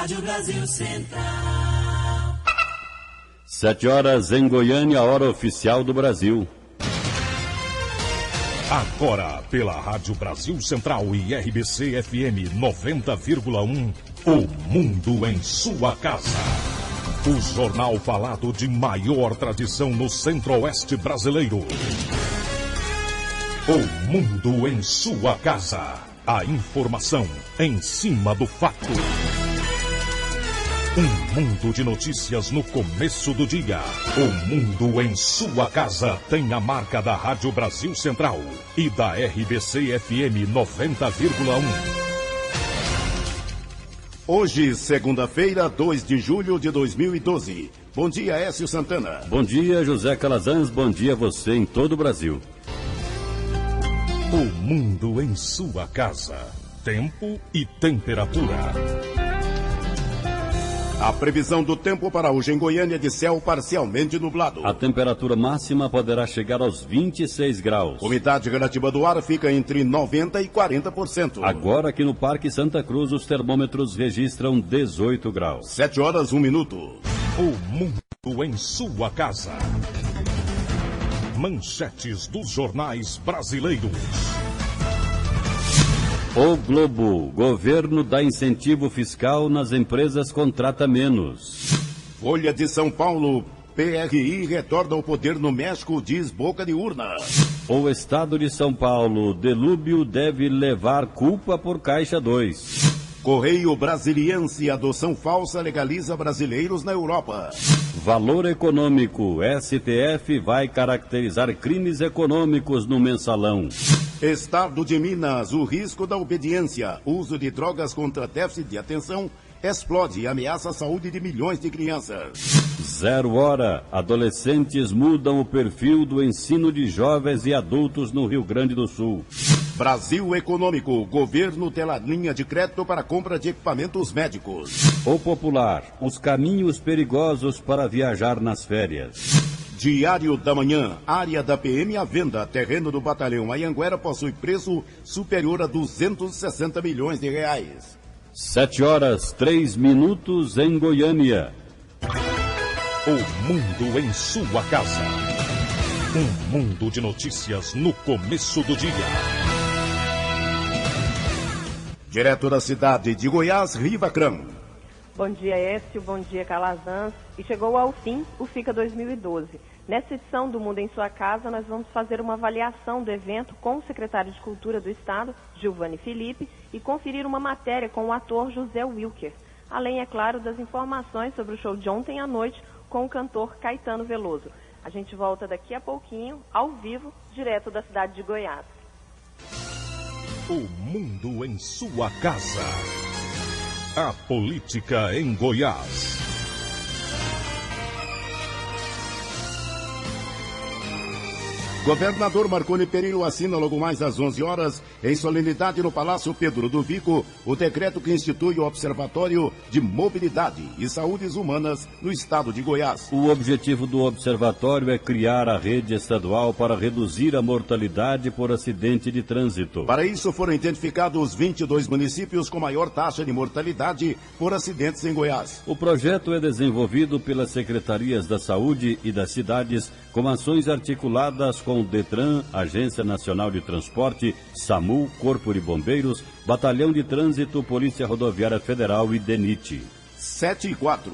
Rádio Brasil Central. 7 horas em Goiânia, a hora oficial do Brasil. Agora, pela Rádio Brasil Central e RBC FM 90,1, O Mundo em Sua Casa. O jornal falado de maior tradição no Centro-Oeste brasileiro. O Mundo em Sua Casa. A informação em cima do fato. Um mundo de notícias no começo do dia. O Mundo em Sua Casa tem a marca da Rádio Brasil Central e da RBC FM 90,1. Hoje, segunda-feira, 2 de julho de 2012. Bom dia, Écio Santana. Bom dia, José Calazans. Bom dia a você em todo o Brasil. O Mundo em Sua Casa. Tempo e temperatura. A previsão do tempo para hoje em Goiânia é de céu parcialmente nublado. A temperatura máxima poderá chegar aos 26 graus. Umidade relativa do ar fica entre 90% e 40%. Agora aqui no Parque Santa Cruz os termômetros registram 18 graus. 7 horas, 1 minuto. O Mundo em Sua Casa. Manchetes dos jornais brasileiros. O Globo. Governo dá incentivo fiscal nas empresas contrata menos. Folha de São Paulo. PRI retorna ao poder no México, diz boca de urna. O Estado de São Paulo. Delúbio deve levar culpa por Caixa 2. Correio Brasiliense. Adoção falsa legaliza brasileiros na Europa. Valor econômico. STF vai caracterizar crimes econômicos no mensalão. Estado de Minas, o risco da obediência, uso de drogas contra déficit de atenção, explode e ameaça a saúde de milhões de crianças. 0 hora, adolescentes mudam o perfil do ensino de jovens e adultos no Rio Grande do Sul. Brasil Econômico, governo tela linha de crédito para compra de equipamentos médicos. O Popular, os caminhos perigosos para viajar nas férias. Diário da Manhã, área da PM à venda. Terreno do batalhão Anhanguera possui preço superior a 260 milhões de reais. 7 horas, 3 minutos em Goiânia. O Mundo em Sua Casa. Um mundo de notícias no começo do dia. Direto da cidade de Goiás, Rivacrã. Bom dia, Écio. Bom dia, Calazans. E chegou ao fim o FICA 2012. Nessa edição do Mundo em Sua Casa, nós vamos fazer uma avaliação do evento com o secretário de Cultura do Estado, Giovanni Felipe, e conferir uma matéria com o ator José Wilker. Além, é claro, das informações sobre o show de ontem à noite com o cantor Caetano Veloso. A gente volta daqui a pouquinho, ao vivo, direto da cidade de Goiás. O Mundo em Sua Casa. A política em Goiás. Governador Marconi Perillo assina logo mais às 11 horas, em solenidade no Palácio Pedro do Vico, o decreto que institui o Observatório de Mobilidade e Saúdes Humanas no estado de Goiás. O objetivo do observatório é criar a rede estadual para reduzir a mortalidade por acidente de trânsito. Para isso foram identificados 22 municípios com maior taxa de mortalidade por acidentes em Goiás. O projeto é desenvolvido pelas secretarias da Saúde e das cidades com ações articuladas com o DETRAN, Agência Nacional de Transporte, SAMU, Corpo de Bombeiros, Batalhão de Trânsito, Polícia Rodoviária Federal e DENIT. 7:04.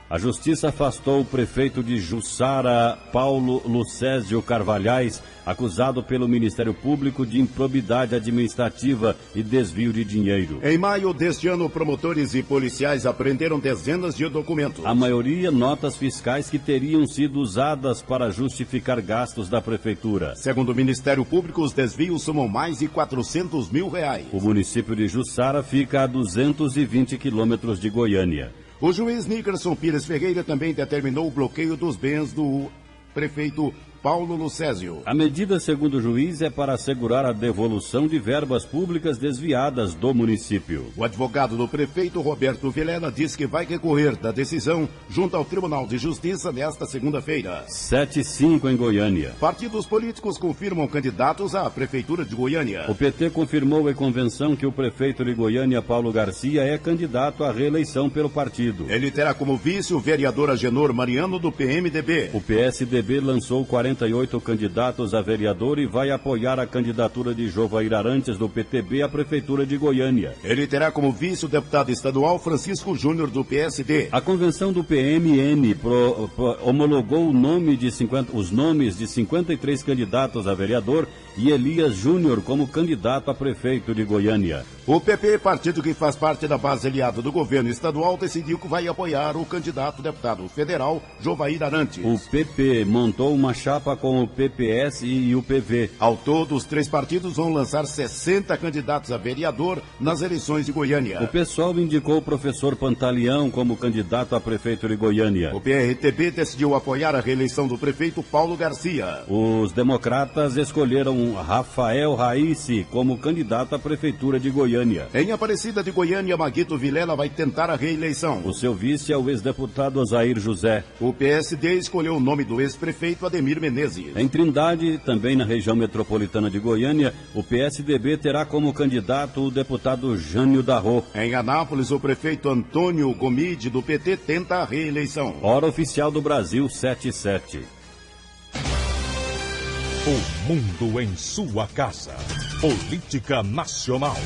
A Justiça afastou o prefeito de Jussara, Paulo Lucésio Carvalhais, acusado pelo Ministério Público de improbidade administrativa e desvio de dinheiro. Em maio deste ano, promotores e policiais apreenderam dezenas de documentos. A maioria notas fiscais que teriam sido usadas para justificar gastos da prefeitura. Segundo o Ministério Público, os desvios somam mais de 400 mil reais. O município de Jussara fica a 220 quilômetros de Goiânia. O juiz Nickerson Pires Ferreira também determinou o bloqueio dos bens do prefeito Paulo Lucésio. A medida, segundo o juiz, é para assegurar a devolução de verbas públicas desviadas do município. O advogado do prefeito, Roberto Vilela, diz que vai recorrer da decisão junto ao Tribunal de Justiça nesta segunda-feira. 7h05 em Goiânia. Partidos políticos confirmam candidatos à Prefeitura de Goiânia. O PT confirmou em convenção que o prefeito de Goiânia, Paulo Garcia, é candidato à reeleição pelo partido. Ele terá como vice o vereador Agenor Mariano, do PMDB. O PSDB lançou 48 candidatos a vereador e vai apoiar a candidatura de Jovair Arantes, do PTB, à Prefeitura de Goiânia. Ele terá como vice o deputado estadual Francisco Júnior, do PSD. A convenção do PMN homologou os nomes de 53 candidatos a vereador e Elias Júnior como candidato a prefeito de Goiânia. O PP, partido que faz parte da base aliada do governo estadual, decidiu que vai apoiar o candidato deputado federal Jovair Arantes. O PP montou uma chapa com o PPS e o PV. Ao todo, os 3 partidos vão lançar 60 candidatos a vereador nas eleições de Goiânia. O PSOL indicou o professor Pantaleão como candidato a prefeito de Goiânia. O PRTB decidiu apoiar a reeleição do prefeito Paulo Garcia. Os democratas escolheram Rafael Raíci como candidato à prefeitura de Goiânia. Em Aparecida de Goiânia, Maguito Vilela vai tentar a reeleição. O seu vice é o ex-deputado Osair José. O PSD escolheu o nome do ex-prefeito Ademir Menezes. Em Trindade, também na região metropolitana de Goiânia, o PSDB terá como candidato o deputado Jânio Darro. Em Anápolis, o prefeito Antônio Gomide, do PT, tenta a reeleição. Hora oficial do Brasil, 7h07. O mundo em sua casa. Política nacional.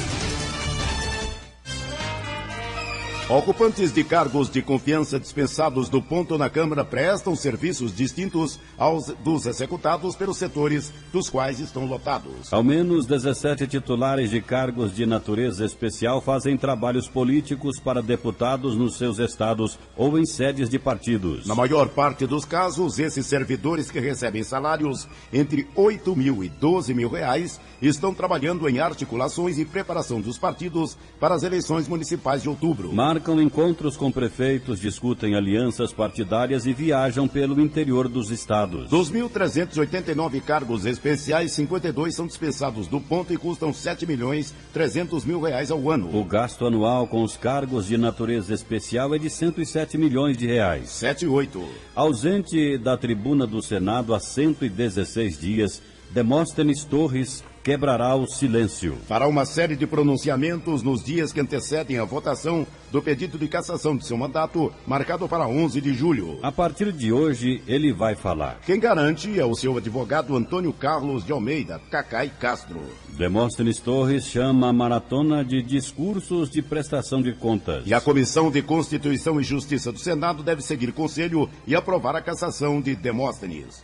Ocupantes de cargos de confiança dispensados do ponto na Câmara prestam serviços distintos aos dos executados pelos setores dos quais estão lotados. Ao menos 17 titulares de cargos de natureza especial fazem trabalhos políticos para deputados nos seus estados ou em sedes de partidos. Na maior parte dos casos, esses servidores que recebem salários entre 8 mil e 12 mil reais estão trabalhando em articulações e preparação dos partidos para as eleições municipais de outubro. Marcam encontros com prefeitos, discutem alianças partidárias e viajam pelo interior dos estados. Dos 1.389 cargos especiais, 52 são dispensados do ponto e custam 7.300.000 reais ao ano. O gasto anual com os cargos de natureza especial é de 107 milhões de reais. 7,8. Ausente da tribuna do Senado há 116 dias, Demóstenes Torres quebrará o silêncio. Fará uma série de pronunciamentos nos dias que antecedem a votação do pedido de cassação de seu mandato, marcado para 11 de julho. A partir de hoje, ele vai falar. Quem garante é o seu advogado Antônio Carlos de Almeida, Cacai Castro. Demóstenes Torres chama a maratona de discursos de prestação de contas. E a Comissão de Constituição e Justiça do Senado deve seguir conselho e aprovar a cassação de Demóstenes.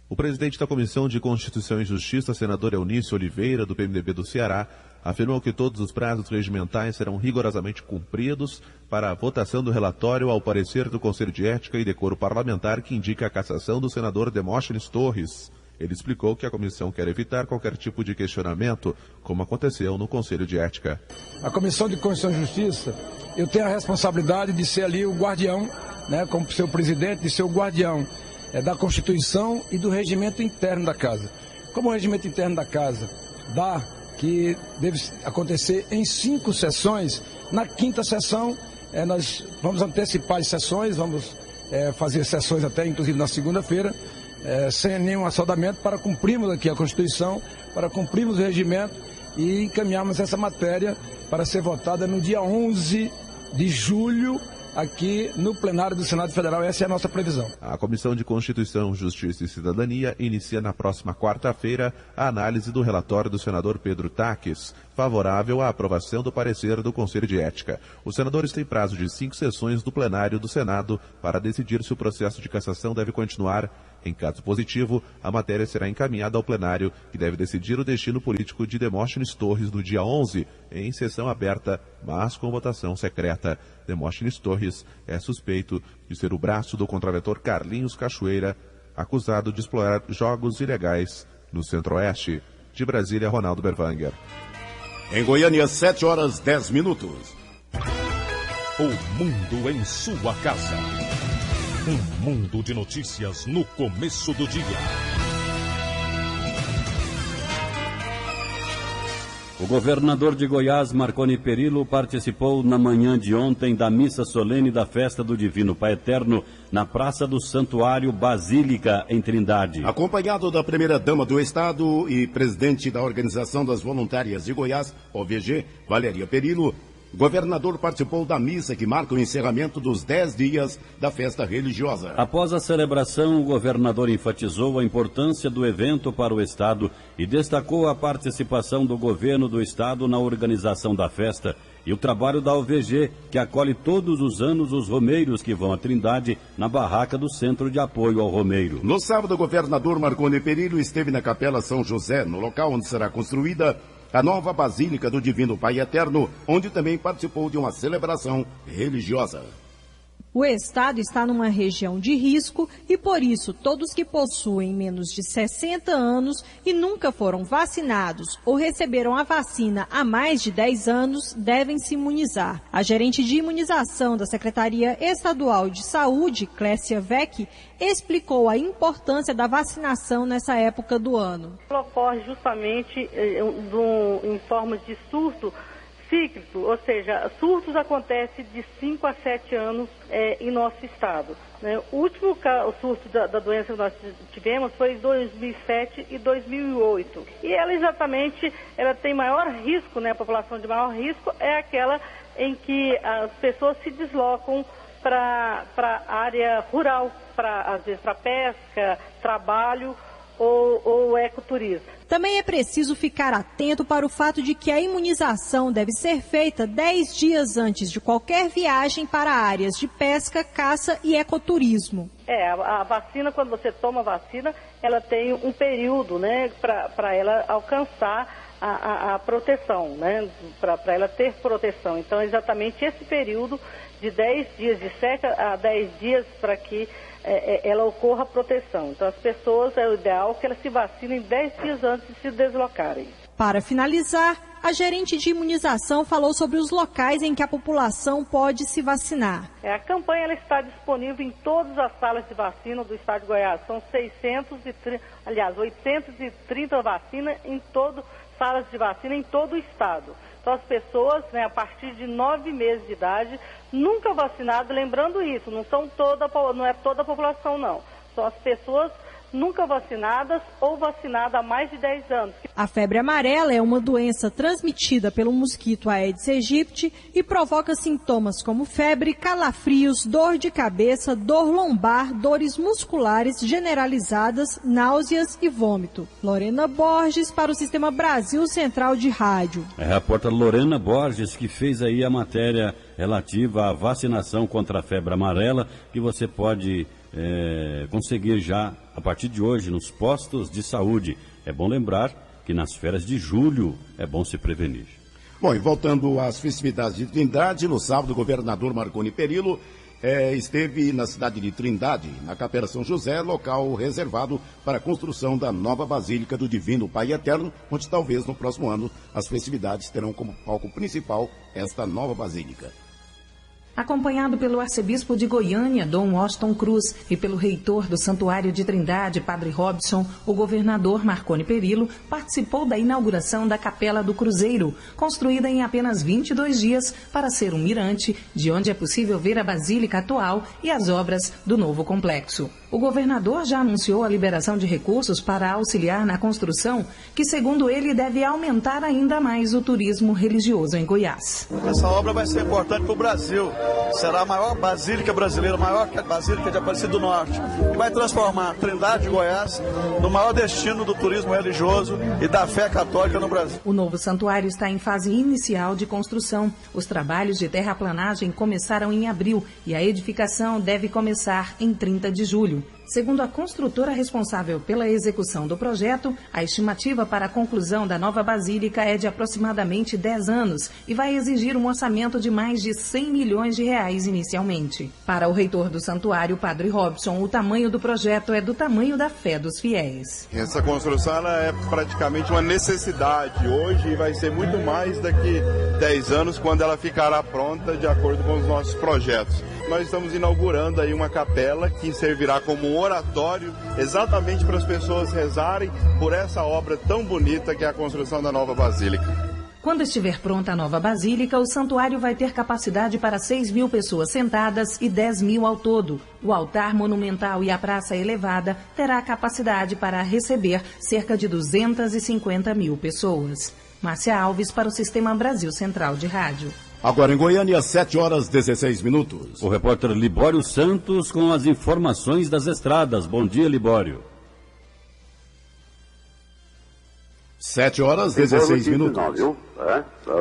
O presidente da Comissão de Constituição e Justiça, senador Eunício Oliveira, do PMDB do Ceará, afirmou que todos os prazos regimentais serão rigorosamente cumpridos para a votação do relatório ao parecer do Conselho de Ética e Decoro Parlamentar que indica a cassação do senador Demóstenes Torres. Ele explicou que a comissão quer evitar qualquer tipo de questionamento, como aconteceu no Conselho de Ética. A Comissão de Constituição e Justiça, eu tenho a responsabilidade de ser ali o guardião, como seu presidente, de ser o guardião da Constituição e do regimento interno da Casa. Como o regimento interno da Casa dá que deve acontecer em 5 sessões, na 5ª sessão nós vamos antecipar as sessões, vamos fazer sessões até inclusive na segunda-feira, sem nenhum assodamento, para cumprirmos aqui a Constituição, para cumprirmos o regimento e encaminharmos essa matéria para ser votada no dia 11 de julho, aqui no plenário do Senado Federal. Essa é a nossa previsão. A Comissão de Constituição, Justiça e Cidadania inicia na próxima quarta-feira a análise do relatório do senador Pedro Taques, favorável à aprovação do parecer do Conselho de Ética. Os senadores têm prazo de 5 sessões do plenário do Senado para decidir se o processo de cassação deve continuar. Em caso positivo, a matéria será encaminhada ao plenário, que deve decidir o destino político de Demóstenes Torres no dia 11, em sessão aberta, mas com votação secreta. Demóstenes Torres é suspeito de ser o braço do contraventor Carlinhos Cachoeira, acusado de explorar jogos ilegais no Centro-Oeste. De Brasília, Ronaldo Berwanger. Em Goiânia, 7h10. O mundo em sua casa. Um mundo de notícias no começo do dia. O governador de Goiás, Marconi Perillo, participou na manhã de ontem da missa solene da festa do Divino Pai Eterno na Praça do Santuário Basílica, em Trindade. Acompanhado da primeira-dama do Estado e presidente da Organização das Voluntárias de Goiás, OVG, Valéria Perillo, o governador participou da missa que marca o encerramento dos 10 dias da festa religiosa. Após a celebração, o governador enfatizou a importância do evento para o Estado e destacou a participação do governo do Estado na organização da festa e o trabalho da OVG, que acolhe todos os anos os romeiros que vão à Trindade na barraca do Centro de Apoio ao Romeiro. No sábado, o governador Marconi Perillo esteve na Capela São José, no local onde será construída a nova Basílica do Divino Pai Eterno, onde também participou de uma celebração religiosa. O estado está numa região de risco e, por isso, todos que possuem menos de 60 anos e nunca foram vacinados ou receberam a vacina há mais de 10 anos devem se imunizar. A gerente de imunização da Secretaria Estadual de Saúde, Clécia Vec, explicou a importância da vacinação nessa época do ano. Ocorre justamente em forma de surto cíclico, ou seja, surtos acontecem de 5 a 7 anos em nosso estado. O último surto da doença que nós tivemos foi em 2007 e 2008. E ela tem maior risco, a população de maior risco é aquela em que as pessoas se deslocam para a área rural, às vezes para pesca, trabalho ou ecoturismo. Também é preciso ficar atento para o fato de que a imunização deve ser feita 10 dias antes de qualquer viagem para áreas de pesca, caça e ecoturismo. A vacina, quando você toma a vacina, ela tem um período, para ela alcançar a proteção, para ela ter proteção. Então, é exatamente esse período de 10 dias, de 7 a 10 dias, para que ela ocorra a proteção. Então, as pessoas, é o ideal que elas se vacinem 10 dias antes de se deslocarem. Para finalizar, a gerente de imunização falou sobre os locais em que a população pode se vacinar. A campanha ela está disponível em todas as salas de vacina do estado de Goiás. São 830 vacinas salas de vacina em todo o estado. Então, as pessoas, a partir de 9 meses de idade, nunca vacinadas, lembrando isso, não é toda a população, não. São as pessoas nunca vacinadas ou vacinadas há mais de 10 anos. A febre amarela é uma doença transmitida pelo mosquito Aedes aegypti e provoca sintomas como febre, calafrios, dor de cabeça, dor lombar, dores musculares generalizadas, náuseas e vômito. Lorena Borges para o Sistema Brasil Central de Rádio. É a repórter Lorena Borges que fez aí a matéria relativa à vacinação contra a febre amarela, que você pode conseguir já a partir de hoje nos postos de saúde. É bom lembrar que nas férias de julho é bom se prevenir. Bom, e voltando às festividades de Trindade, no sábado o governador Marconi Perillo esteve na cidade de Trindade, na Capela São José, local reservado para a construção da nova Basílica do Divino Pai Eterno, onde talvez no próximo ano as festividades terão como palco principal esta nova Basílica. Acompanhado pelo arcebispo de Goiânia, Dom Washington Cruz, e pelo reitor do Santuário de Trindade, Padre Robson, o governador Marconi Perillo participou da inauguração da Capela do Cruzeiro, construída em apenas 22 dias para ser um mirante, de onde é possível ver a Basílica atual e as obras do novo complexo. O governador já anunciou a liberação de recursos para auxiliar na construção, que, segundo ele, deve aumentar ainda mais o turismo religioso em Goiás. Essa obra vai ser importante para o Brasil. Será a maior basílica brasileira, maior que a Basílica de Aparecida do Norte. Vai transformar a Trindade de Goiás no maior destino do turismo religioso e da fé católica no Brasil. O novo santuário está em fase inicial de construção. Os trabalhos de terraplanagem começaram em abril e a edificação deve começar em 30 de julho. Segundo a construtora responsável pela execução do projeto, a estimativa para a conclusão da nova basílica é de aproximadamente 10 anos e vai exigir um orçamento de mais de 100 milhões de reais inicialmente. Para o reitor do santuário, Padre Robson, o tamanho do projeto é do tamanho da fé dos fiéis. Essa construção ela é praticamente uma necessidade hoje e vai ser muito mais daqui 10 anos, quando ela ficará pronta de acordo com os nossos projetos. nós estamos inaugurando aí uma capela que servirá como um oratório exatamente para as pessoas rezarem por essa obra tão bonita que é a construção da nova Basílica. Quando estiver pronta a nova Basílica, o santuário vai ter capacidade para 6.000 pessoas sentadas e 10.000 ao todo. O altar monumental e a praça elevada terá capacidade para receber cerca de 250.000 pessoas. Márcia Alves para o Sistema Brasil Central de Rádio. Agora em Goiânia, 7 horas 16 minutos. O repórter Libório Santos com as informações das estradas. Bom dia, Libório. 7 horas 16 minutos. Não, viu?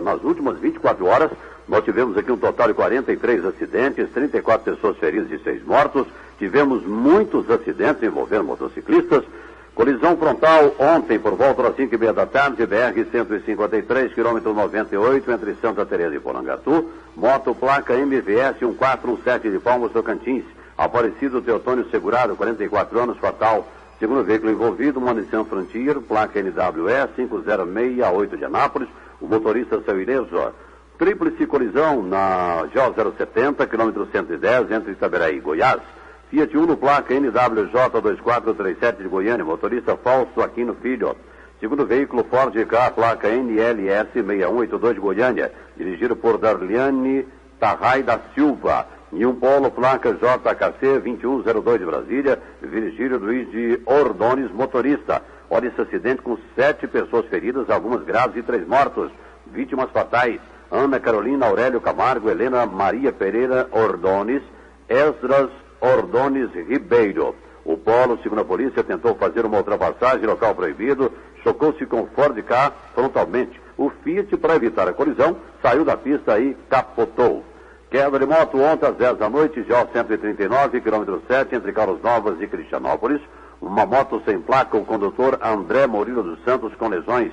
Nas últimas 24 horas, nós tivemos aqui um total de 43 acidentes, 34 pessoas feridas e 6 mortos. Tivemos muitos acidentes envolvendo motociclistas. Colisão frontal ontem, por volta das 5h30 da tarde, BR-153, quilômetro 98, entre Santa Teresa e Porangatu. Moto placa MVS 1417 de Palmas, Tocantins. Aparecido Teotônio Segurado, 44 anos, fatal. Segundo veículo envolvido, uma Nissan Frontier, placa NWE 5068 de Anápolis. O motorista saiu ileso. Tríplice colisão na GO070, quilômetro 110, entre Itaberaí e Goiás. Fiat Uno, placa NWJ2437 de Goiânia, motorista Fausto Aquino Filho. Segundo veículo, Ford K, placa NLS 6182 de Goiânia, dirigido por Darliane Tarrai da Silva. E um Polo, placa JKC 2102 de Brasília, Virgílio Luiz de Ordones, motorista. Olha esse acidente com 7 pessoas feridas, algumas graves e 3 mortos. Vítimas fatais: Ana Carolina Aurélio Camargo, Helena Maria Pereira Ordones, Esdras Ordones Ribeiro. O Polo, segundo a polícia, tentou fazer uma ultrapassagem em local proibido, chocou-se com Ford K frontalmente. O Fiat, para evitar a colisão, saiu da pista e capotou. Queda de moto ontem às 10 da noite, GO139, quilômetro 7, entre Carlos Novas e Cristianópolis. Uma moto sem placa, o condutor André Murilo dos Santos com lesões.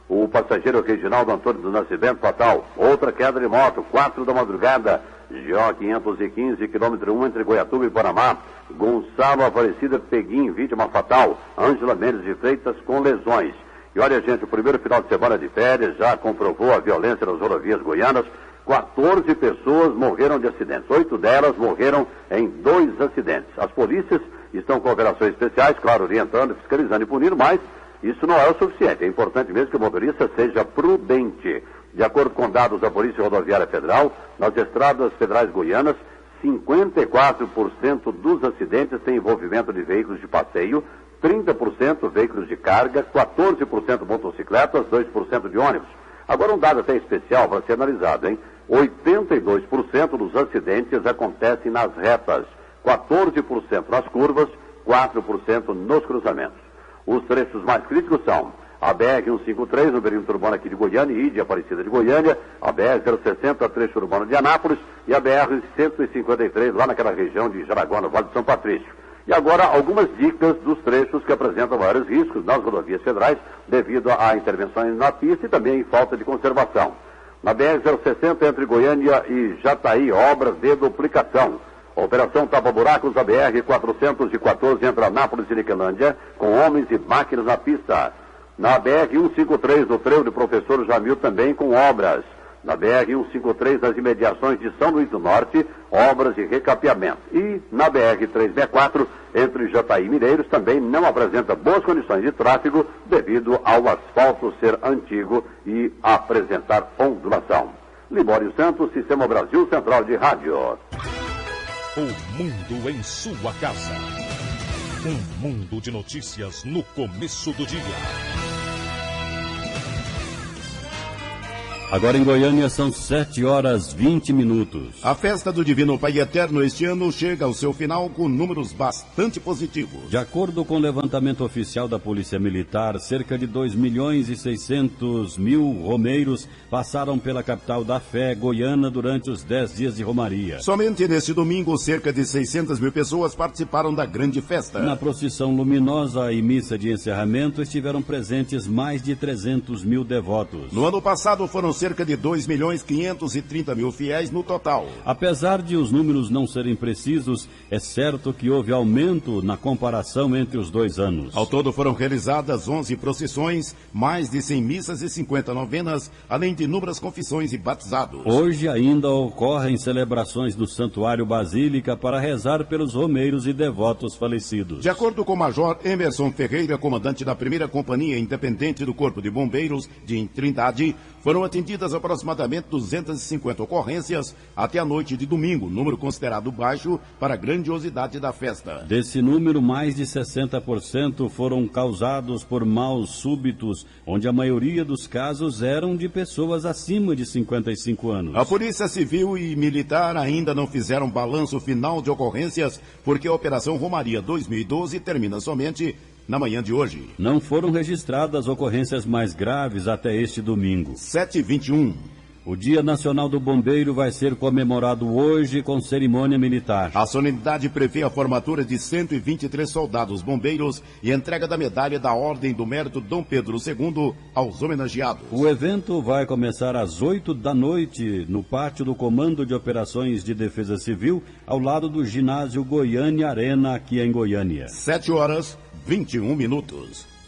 O passageiro Reginaldo Antônio do Nascimento, fatal. Outra queda de moto, 4 da madrugada, GO515, quilômetro 1, entre Goiatuba e Panamá. Gonçalo Aparecida Peguim, vítima fatal. Ângela Mendes de Freitas com lesões. E olha, gente, o primeiro final de semana de férias já comprovou a violência nas rodovias goianas. 14 pessoas morreram de acidentes. 8 delas morreram em 2 acidentes. As polícias estão com operações especiais, claro, orientando, fiscalizando e punindo, mas isso não é o suficiente. É importante mesmo que o motorista seja prudente. De acordo com dados da Polícia Rodoviária Federal, nas estradas federais goianas, 54% dos acidentes têm envolvimento de veículos de passeio, 30% veículos de carga, 14% motocicletas, 2% de ônibus. Agora um dado até especial para ser analisado, hein? 82% dos acidentes acontecem nas retas, 14% nas curvas, 4% nos cruzamentos. Os trechos mais críticos são a BR-153, no perímetro urbano aqui de Goiânia e de Aparecida de Goiânia, a BR-060, trecho urbano de Anápolis, e a BR-153, lá naquela região de Jaraguá, no Vale de São Patrício. E agora, algumas dicas dos trechos que apresentam maiores riscos nas rodovias federais, devido a intervenções na pista e também falta de conservação. Na BR-060, entre Goiânia e Jataí, obras de duplicação. Operação tapa-buracos da BR-414 entre Anápolis e Niquelândia, com homens e máquinas na pista. Na BR-153, no trevo de Professor Jamil, também com obras. Na BR-153, nas imediações de São Luís do Norte, obras de recapeamento. E na BR-364, entre Jataí e Mineiros, também não apresenta boas condições de tráfego devido ao asfalto ser antigo e apresentar ondulação. Libório Santos, Sistema Brasil Central de Rádio. O mundo em sua casa. Um mundo de notícias no começo do dia. Agora em Goiânia são 7 horas 20 minutos. A festa do Divino Pai Eterno este ano chega ao seu final com números bastante positivos. De acordo com o levantamento oficial da Polícia Militar, cerca de 2.600.000 romeiros passaram pela capital da fé goiana durante os 10 dias de romaria. Somente neste domingo, cerca de 600.000 pessoas participaram da grande festa. Na procissão luminosa e missa de encerramento estiveram presentes mais de 300.000 devotos. No ano passado foram cerca de 2.530.000 fiéis no total. Apesar de os números não serem precisos, é certo que houve aumento na comparação entre os 2 anos. Ao todo foram realizadas 11 procissões, mais de 100 missas e 50 novenas, além de inúmeras confissões e batizados. Hoje ainda ocorrem celebrações no Santuário Basílica para rezar pelos romeiros e devotos falecidos. De acordo com o Major Emerson Ferreira, comandante da 1ª Companhia Independente do Corpo de Bombeiros de Trindade, foram atendidas aproximadamente 250 ocorrências até a noite de domingo, número considerado baixo para a grandiosidade da festa. Desse número, mais de 60% foram causados por maus súbitos, onde a maioria dos casos eram de pessoas acima de 55 anos. A Polícia Civil e Militar ainda não fizeram balanço final de ocorrências, porque a Operação Romaria 2012 termina somente na manhã de hoje. Não foram registradas ocorrências mais graves até este domingo. 7h21. O Dia Nacional do Bombeiro vai ser comemorado hoje com cerimônia militar. A solenidade prevê a formatura de 123 soldados bombeiros e entrega da medalha da Ordem do Mérito Dom Pedro II aos homenageados. O evento vai começar às 20h no pátio do Comando de Operações de Defesa Civil, ao lado do ginásio Goiânia Arena, aqui em Goiânia. 7h21.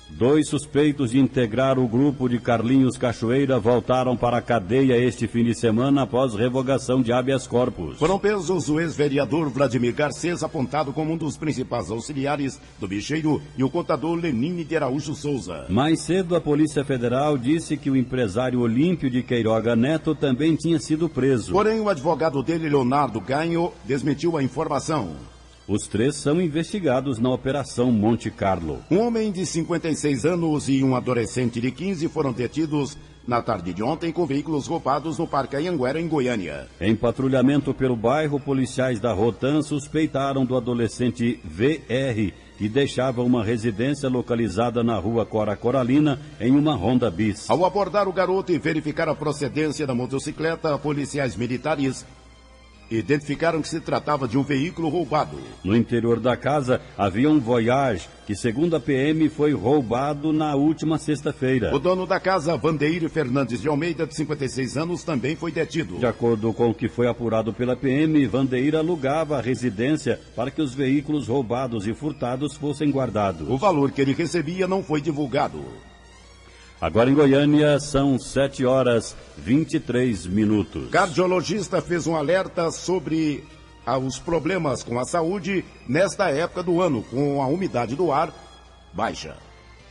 2 suspeitos de integrar o grupo de Carlinhos Cachoeira voltaram para a cadeia este fim de semana após revogação de habeas corpus. Foram presos o ex-vereador Vladimir Garcês, apontado como um dos principais auxiliares do bicheiro, e o contador Lenine de Araújo Souza. Mais cedo, a Polícia Federal disse que o empresário Olímpio de Queiroga Neto também tinha sido preso. Porém, o advogado dele, Leonardo Ganho, desmentiu a informação. Os 3 são investigados na Operação Monte Carlo. Um homem de 56 anos e um adolescente de 15 foram detidos na tarde de ontem com veículos roubados no Parque Anhanguera, em Goiânia. Em patrulhamento pelo bairro, policiais da Rotan suspeitaram do adolescente VR, que deixava uma residência localizada na rua Cora Coralina, em uma Honda Bis. Ao abordar o garoto e verificar a procedência da motocicleta, policiais militares identificaram que se tratava de um veículo roubado. No interior da casa havia um Voyage que, segundo a PM, foi roubado na última sexta-feira. O dono da casa, Vandeir Fernandes de Almeida, de 56 anos, também foi detido. De acordo com o que foi apurado pela PM, Vandeir alugava a residência para que os veículos roubados e furtados fossem guardados. O valor que ele recebia não foi divulgado. Agora em Goiânia são 7h23. Cardiologista fez um alerta sobre os problemas com a saúde nesta época do ano, com a umidade do ar baixa.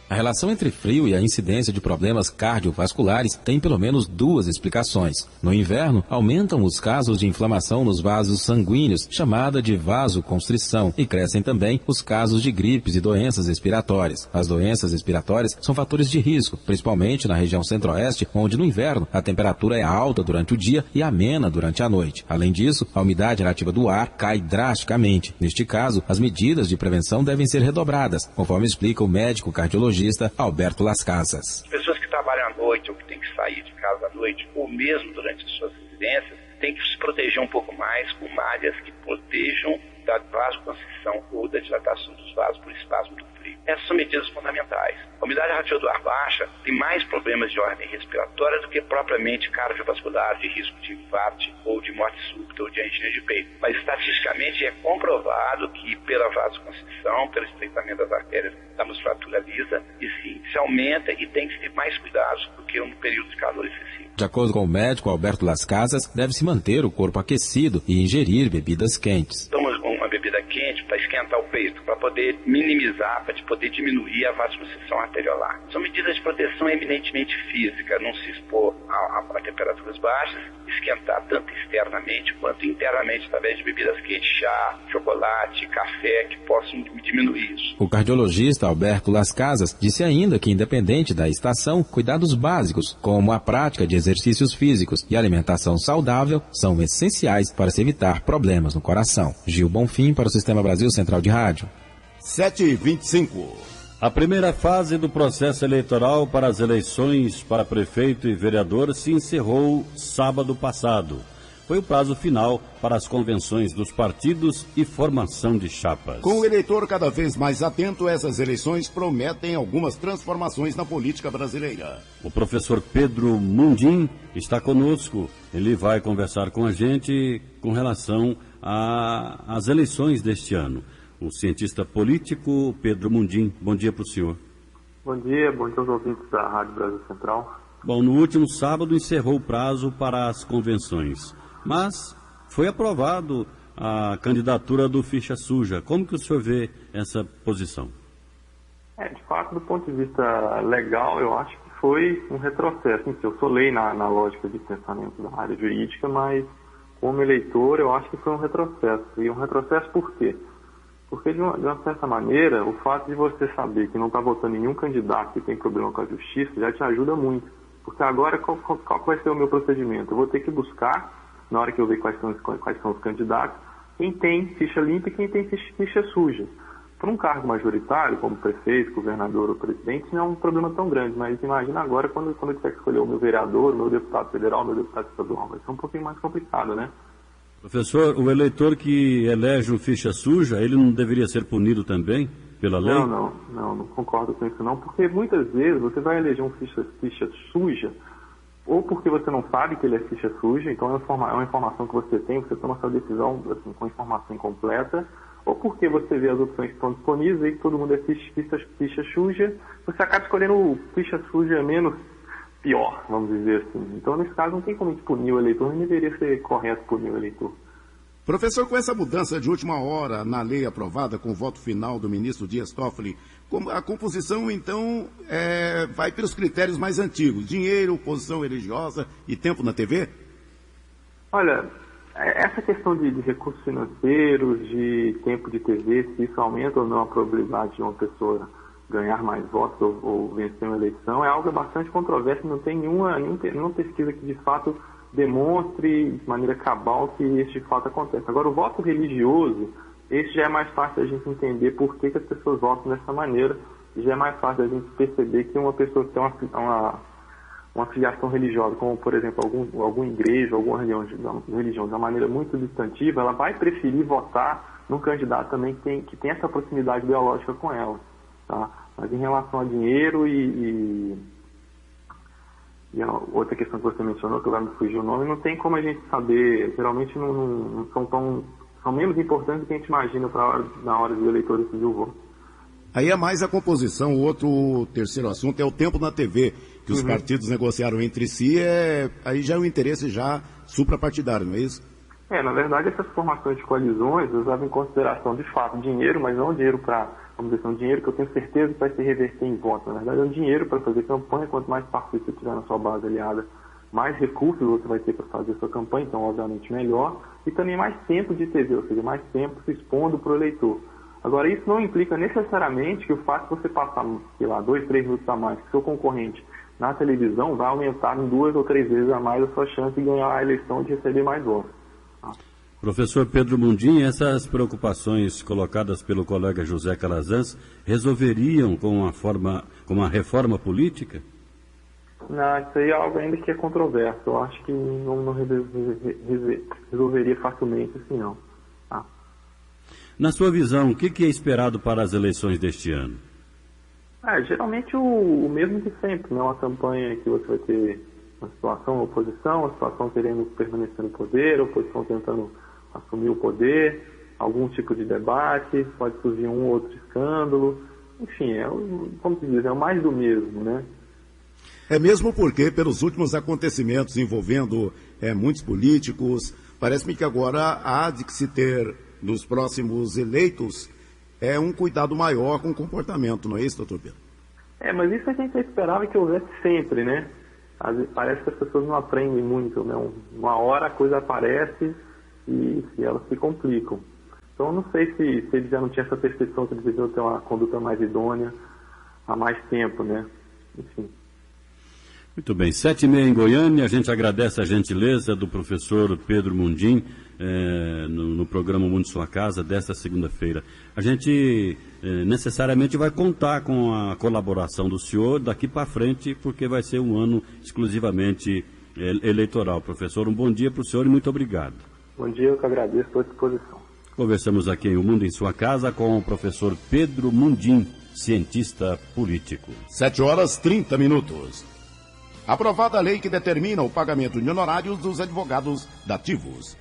A relação entre frio e a incidência de problemas cardiovasculares tem pelo menos 2 explicações. No inverno, aumentam os casos de inflamação nos vasos sanguíneos, chamada de vasoconstrição, e crescem também os casos de gripes e doenças respiratórias. As doenças respiratórias são fatores de risco, principalmente na região centro-oeste, onde no inverno a temperatura é alta durante o dia e amena durante a noite. Além disso, a umidade relativa do ar cai drasticamente. Neste caso, as medidas de prevenção devem ser redobradas, conforme explica o médico cardiologista Alberto Las Casas. Pessoas que trabalham à noite ou que têm que sair de casa à noite, ou mesmo durante as suas residências, têm que se proteger um pouco mais com malhas que protejam da vasoconstrição ou da dilatação dos vasos por espasmo do frio. Essas são medidas fundamentais. A umidade relativa do ar baixa tem mais problemas de ordem respiratória do que propriamente cardiovascular, de risco de infarto ou de morte súbita ou de angina de peito. Mas estatisticamente é comprovado que pela vasoconstrição, pelo estreitamento das artérias da musculatura lisa, e sim, se aumenta e tem que ter mais cuidados do que no período de calor excessivo. De acordo com o médico Alberto Las Casas, deve-se manter o corpo aquecido e ingerir bebidas quentes. Uma bebida quente para esquentar o peito, para poder minimizar, para poder diminuir a vasoconstrição arteriolar. São medidas de proteção eminentemente física, não se expor a temperaturas baixas, esquentar tanto externamente quanto internamente através de bebidas quentes, chá, chocolate, café, que possam diminuir isso. O cardiologista Alberto Las Casas disse ainda que, independente da estação, cuidados básicos, como a prática de exercícios físicos e alimentação saudável, são essenciais para se evitar problemas no coração. Gil Bonfim para o Sistema Brasil Central de Rádio. 7h25. A primeira fase do processo eleitoral para as eleições para prefeito e vereador se encerrou sábado passado. foi o prazo final para as convenções dos partidos e formação de chapas. Com o eleitor cada vez mais atento, essas eleições prometem algumas transformações na política brasileira. O professor Pedro Mundim está conosco. Ele vai conversar com a gente com relação às eleições deste ano. O cientista político Pedro Mundim. Bom dia para o senhor. Bom dia aos ouvintes da Rádio Brasil Central. Bom, no último sábado encerrou o prazo para as convenções, mas foi aprovado a candidatura do Ficha Suja. Como que o senhor vê essa posição? De fato, do ponto de vista legal, eu acho que foi um retrocesso. Eu sou lei na lógica de pensamento da área jurídica, mas como eleitor eu acho que foi um retrocesso. E um retrocesso por quê? Porque, de uma certa maneira, o fato de você saber que não está votando em nenhum candidato que tem problema com a justiça já te ajuda muito. Porque agora, qual vai ser o meu procedimento? Eu vou ter que buscar, na hora que eu ver quais são os candidatos, quem tem ficha limpa e quem tem ficha suja. Para um cargo majoritário, como prefeito, governador ou presidente, não é um problema tão grande. Mas imagina agora, quando eu tiver que escolher o meu vereador, o meu deputado federal, o meu deputado estadual. Vai ser um pouquinho mais complicado, né? Professor, o eleitor que elege um ficha suja, ele não deveria ser punido também pela lei? Não concordo com isso não, porque muitas vezes você vai eleger um ficha suja, ou porque você não sabe que ele é ficha suja, então é uma informação que você tem, você toma sua decisão assim, com informação incompleta, ou porque você vê as opções que estão disponíveis e todo mundo é ficha suja, você acaba escolhendo o ficha suja menos pior, vamos dizer assim. Então, nesse caso, não tem como punir o eleitor, não deveria ser correto punir o eleitor. Professor, com essa mudança de última hora na lei aprovada com o voto final do ministro Dias Toffoli, a composição, então, vai pelos critérios mais antigos, dinheiro, posição religiosa e tempo na TV? Olha, essa questão de recursos financeiros, de tempo de TV, se isso aumenta ou não a probabilidade de uma pessoa ganhar mais votos ou vencer uma eleição, é algo bastante controverso, não tem nenhuma pesquisa que de fato demonstre de maneira cabal que isso de fato acontece. Agora, o voto religioso, esse já é mais fácil a gente entender por que as pessoas votam dessa maneira, e já é mais fácil a gente perceber que uma pessoa que tem uma filiação religiosa, como por exemplo alguma igreja, alguma religião de uma maneira muito substantiva, ela vai preferir votar num candidato também que tem essa proximidade ideológica com ela. Tá? Mas em relação a dinheiro e a outra questão que você mencionou, que agora me fugiu o nome, não tem como a gente saber, geralmente não são menos importantes do que a gente imagina na hora do eleitor decidir o voto. Aí é mais a composição, o outro terceiro assunto é o tempo na TV, que os partidos negociaram entre si, aí já é um interesse já suprapartidário, não é isso? Na verdade, essas formações de coalizões usavam em consideração, de fato, dinheiro, mas não dinheiro vamos dizer, um dinheiro que eu tenho certeza que vai se reverter em votos. Na verdade, é um dinheiro para fazer campanha. Quanto mais partidos você tiver na sua base aliada, mais recursos você vai ter para fazer sua campanha, então, obviamente, melhor. E também mais tempo de TV, ou seja, mais tempo se expondo para o eleitor. Agora, isso não implica necessariamente que o fato de você passar, 2, 3 minutos a mais que seu concorrente na televisão vai aumentar em 2 ou 3 vezes a mais a sua chance de ganhar a eleição e de receber mais votos. Professor Pedro Mundim, essas preocupações colocadas pelo colega José Calazans resolveriam com uma reforma política? Não, isso aí é algo ainda que é controverso. Eu acho que não resolveria facilmente assim, não. Na sua visão, o que é esperado para as eleições deste ano? Geralmente o mesmo de sempre, né? Uma campanha que você vai ter uma situação oposição, uma situação querendo permanecer no poder, a oposição tentando assumir o poder, algum tipo de debate, pode surgir um ou outro escândalo, enfim, como se diz, é o mais do mesmo, né? É mesmo porque, pelos últimos acontecimentos envolvendo muitos políticos, parece-me que agora há de se ter, nos próximos eleitos, um cuidado maior com o comportamento, não é isso, doutor Pedro? Mas isso a gente esperava que houvesse sempre, né? Parece que as pessoas não aprendem muito, né? Uma hora a coisa aparece e elas se complicam. Então, eu não sei se eles já não tinham essa percepção que eles deveriam ter uma conduta mais idônea há mais tempo, né? Enfim. Muito bem, 7h30 em Goiânia, a gente agradece a gentileza do professor Pedro Mundim no programa Mundo Sua Casa desta segunda-feira. A gente necessariamente vai contar com a colaboração do senhor daqui para frente, porque vai ser um ano exclusivamente eleitoral. Professor, um bom dia para o senhor e muito obrigado. Bom dia, eu que agradeço, estou à disposição. Conversamos aqui em O Mundo em Sua Casa com o professor Pedro Mundim, cientista político. 7h30. Aprovada a lei que determina o pagamento de honorários dos advogados dativos.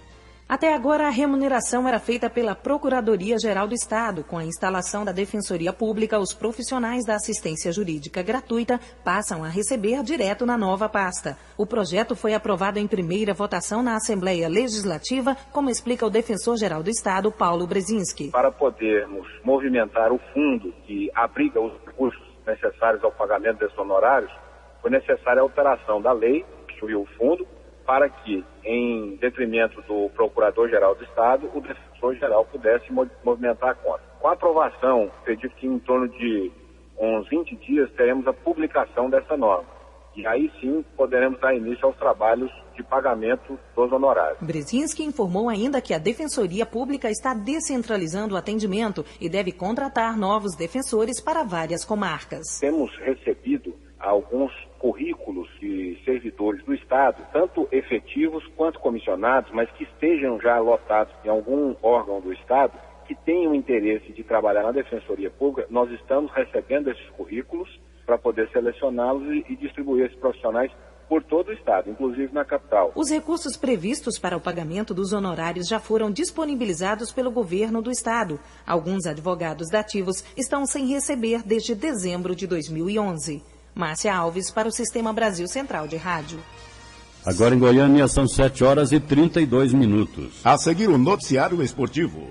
Até agora, a remuneração era feita pela Procuradoria-Geral do Estado. Com a instalação da Defensoria Pública, os profissionais da assistência jurídica gratuita passam a receber direto na nova pasta. O projeto foi aprovado em primeira votação na Assembleia Legislativa, como explica o Defensor-Geral do Estado, Paulo Brzezinski. Para podermos movimentar o fundo que abriga os recursos necessários ao pagamento desses honorários, foi necessária a alteração da lei, que instituiu o fundo, para que, em detrimento do Procurador-Geral do Estado, o Defensor-Geral pudesse movimentar a conta. Com a aprovação, acredito que em torno de uns 20 dias teremos a publicação dessa norma. E aí sim poderemos dar início aos trabalhos de pagamento dos honorários. Brzezinski informou ainda que a Defensoria Pública está descentralizando o atendimento e deve contratar novos defensores para várias comarcas. Temos recebido alguns currículos de servidores do Estado, tanto efetivos quanto comissionados, mas que estejam já lotados em algum órgão do Estado, que tenham interesse de trabalhar na Defensoria Pública. Nós estamos recebendo esses currículos para poder selecioná-los e distribuir esses profissionais por todo o Estado, inclusive na capital. Os recursos previstos para o pagamento dos honorários já foram disponibilizados pelo governo do Estado. Alguns advogados dativos estão sem receber desde dezembro de 2011. Márcia Alves para o Sistema Brasil Central de Rádio. Agora em Goiânia são 7h32. A seguir o noticiário esportivo.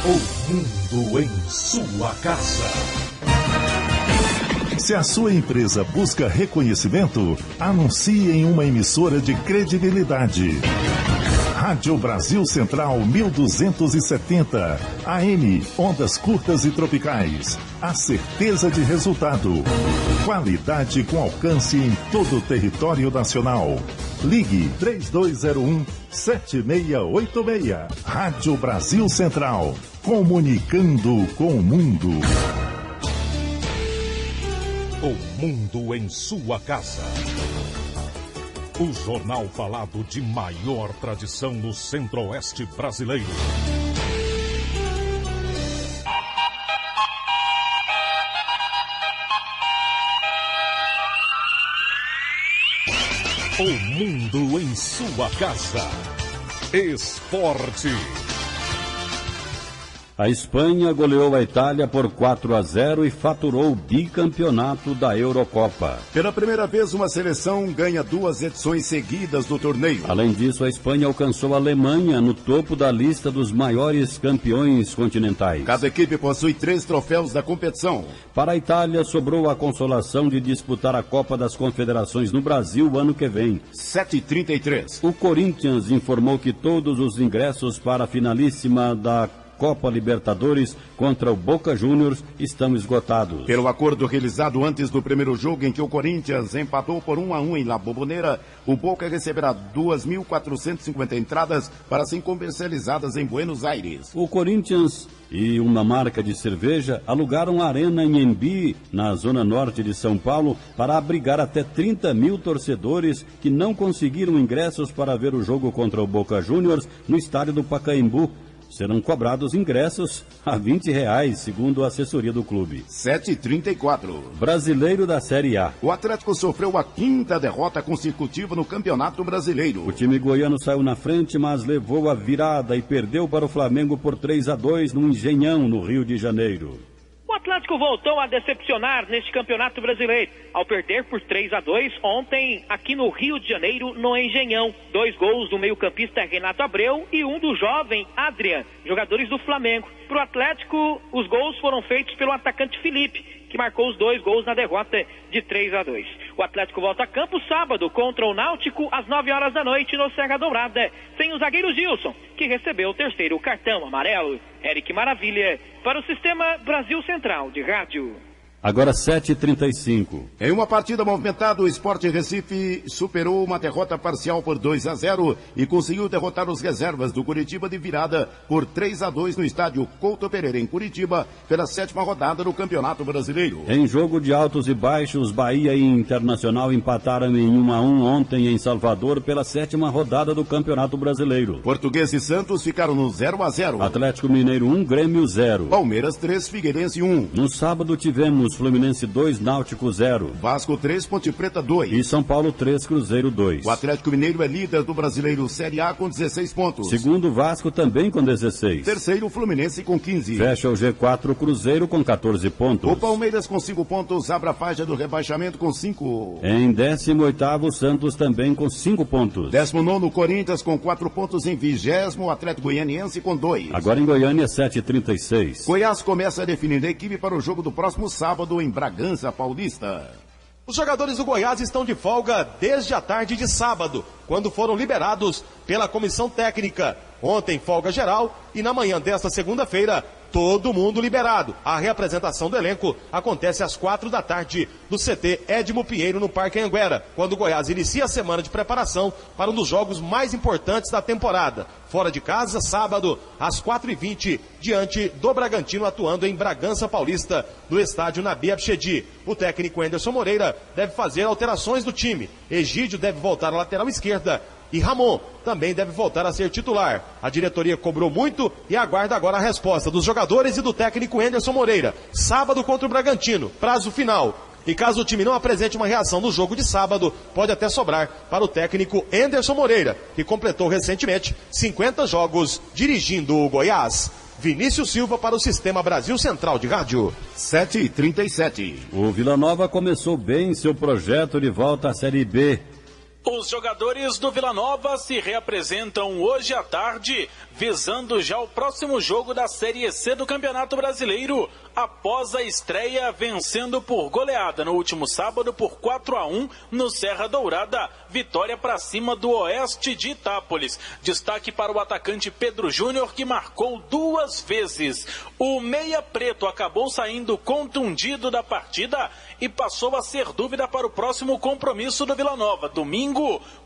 O Mundo em Sua Casa. Se a sua empresa busca reconhecimento, anuncie em uma emissora de credibilidade. Rádio Brasil Central 1270, AM, ondas curtas e tropicais. A certeza de resultado. Qualidade com alcance em todo o território nacional. Ligue 3201-7686. Rádio Brasil Central, comunicando com o mundo. O Mundo em Sua Casa. O jornal falado de maior tradição no Centro-Oeste brasileiro. O Mundo em Sua Casa. Esporte. A Espanha goleou a Itália por 4-0 e faturou o bicampeonato da Eurocopa. Pela primeira vez, uma seleção ganha 2 edições seguidas do torneio. Além disso, a Espanha alcançou a Alemanha no topo da lista dos maiores campeões continentais. Cada equipe possui 3 troféus da competição. Para a Itália, sobrou a consolação de disputar a Copa das Confederações no Brasil ano que vem. 7h33. O Corinthians informou que todos os ingressos para a finalíssima da Copa Libertadores contra o Boca Juniors estão esgotados. Pelo acordo realizado antes do primeiro jogo, em que o Corinthians empatou por 1-1 em La Bombonera, o Boca receberá 2.450 entradas para serem comercializadas em Buenos Aires. O Corinthians e uma marca de cerveja alugaram a Arena Inhembi, na zona norte de São Paulo, para abrigar até 30 mil torcedores que não conseguiram ingressos para ver o jogo contra o Boca Juniors no estádio do Pacaembu. Serão cobrados ingressos a R$20, segundo a assessoria do clube. 7h34. Brasileiro da Série A. O Atlético sofreu a 5ª derrota consecutiva no Campeonato Brasileiro. O time goiano saiu na frente, mas levou a virada e perdeu para o Flamengo por 3-2 no Engenhão, no Rio de Janeiro. O Atlético voltou a decepcionar neste Campeonato Brasileiro, ao perder por 3-2 ontem aqui no Rio de Janeiro, no Engenhão. 2 gols do meio-campista Renato Abreu e um do jovem Adrian, jogadores do Flamengo. Para o Atlético, os gols foram feitos pelo atacante Felipe, que marcou os 2 gols na derrota de 3-2. O Atlético volta a campo sábado contra o Náutico às 9 horas da noite no Serra Dourada, sem o zagueiro Gilson, que recebeu o 3º cartão amarelo. Eric Maravilha, para o Sistema Brasil Central de Rádio. Agora 7h35. Em uma partida movimentada, o Sport Recife superou uma derrota parcial por 2-0 e conseguiu derrotar os reservas do Curitiba de virada por 3-2 no estádio Couto Pereira, em Curitiba, pela 7ª rodada do Campeonato Brasileiro. Em jogo de altos e baixos, Bahia e Internacional empataram em 1-1 ontem em Salvador pela 7ª rodada do Campeonato Brasileiro. Português e Santos ficaram no 0-0. Atlético Mineiro 1, Grêmio 0. Palmeiras 3, Figueirense 1. No sábado tivemos Fluminense 2, Náutico 0. Vasco 3, Ponte Preta 2. E São Paulo 3, Cruzeiro 2. O Atlético Mineiro é líder do Brasileiro Série A com 16 pontos. Segundo, Vasco também com 16. Terceiro, Fluminense com 15. Fecha o G4, Cruzeiro com 14 pontos. O Palmeiras com 5 pontos abre a faixa do rebaixamento com 5. Em 18º, Santos também com 5 pontos. 19º, Corinthians com 4 pontos. Em 20º, o Atlético Goianiense com 2. Agora em Goiânia, 7h36. Goiás começa a definir a equipe para o jogo do próximo sábado em Bragança Paulista. Os jogadores do Goiás estão de folga desde a tarde de sábado, quando foram liberados pela comissão técnica. Ontem, folga geral, e na manhã desta segunda-feira, todo mundo liberado. A reapresentação do elenco acontece às 4 da tarde no CT Edmo Pinheiro, no Parque Anhanguera, quando o Goiás inicia a semana de preparação para um dos jogos mais importantes da temporada. Fora de casa, sábado, às 4h20, diante do Bragantino, atuando em Bragança Paulista, no estádio Nabi Abichedi. O técnico Anderson Moreira deve fazer alterações do time. Egídio deve voltar à lateral esquerda e Ramon também deve voltar a ser titular. A diretoria cobrou muito e aguarda agora a resposta dos jogadores e do técnico Anderson Moreira. Sábado contra o Bragantino, prazo final. E caso o time não apresente uma reação no jogo de sábado, pode até sobrar para o técnico Anderson Moreira, que completou recentemente 50 jogos dirigindo o Goiás. Vinícius Silva para o Sistema Brasil Central de Rádio. 7h37. O Vila Nova começou bem seu projeto de volta à Série B. Os jogadores do Vila Nova se reapresentam hoje à tarde, visando já o próximo jogo da Série C do Campeonato Brasileiro, após a estreia vencendo por goleada no último sábado por 4-1 no Serra Dourada, vitória para cima do Oeste de Itápolis. Destaque para o atacante Pedro Júnior, que marcou 2 vezes. O meia preto acabou saindo contundido da partida e passou a ser dúvida para o próximo compromisso do Vila Nova, domingo,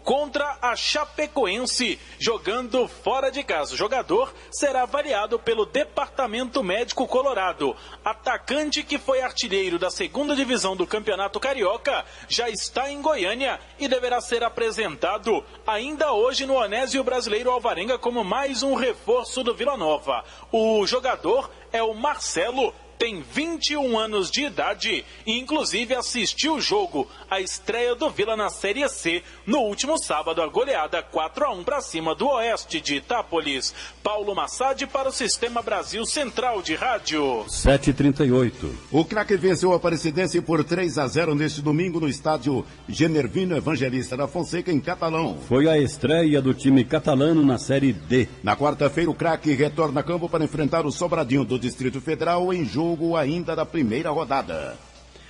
contra a Chapecoense, jogando fora de casa. O jogador será avaliado pelo Departamento Médico Colorado. Atacante que foi artilheiro da 2ª divisão do Campeonato Carioca, já está em Goiânia e deverá ser apresentado ainda hoje no Onésio Brasileiro Alvarenga como mais um reforço do Vila Nova. O jogador é o Marcelo, tem 21 anos de idade e inclusive assistiu o jogo, a estreia do Vila na Série C, no último sábado, a goleada 4-1 para cima do Oeste de Itápolis. Paulo Massad para o Sistema Brasil Central de Rádio. 7h38. O craque venceu a Aparecidense por 3-0 neste domingo no estádio Genervino Evangelista da Fonseca, em Catalão. Foi a estreia do time catalano na Série D. Na quarta-feira, o craque retorna a campo para enfrentar o Sobradinho do Distrito Federal em jogo ainda da primeira rodada.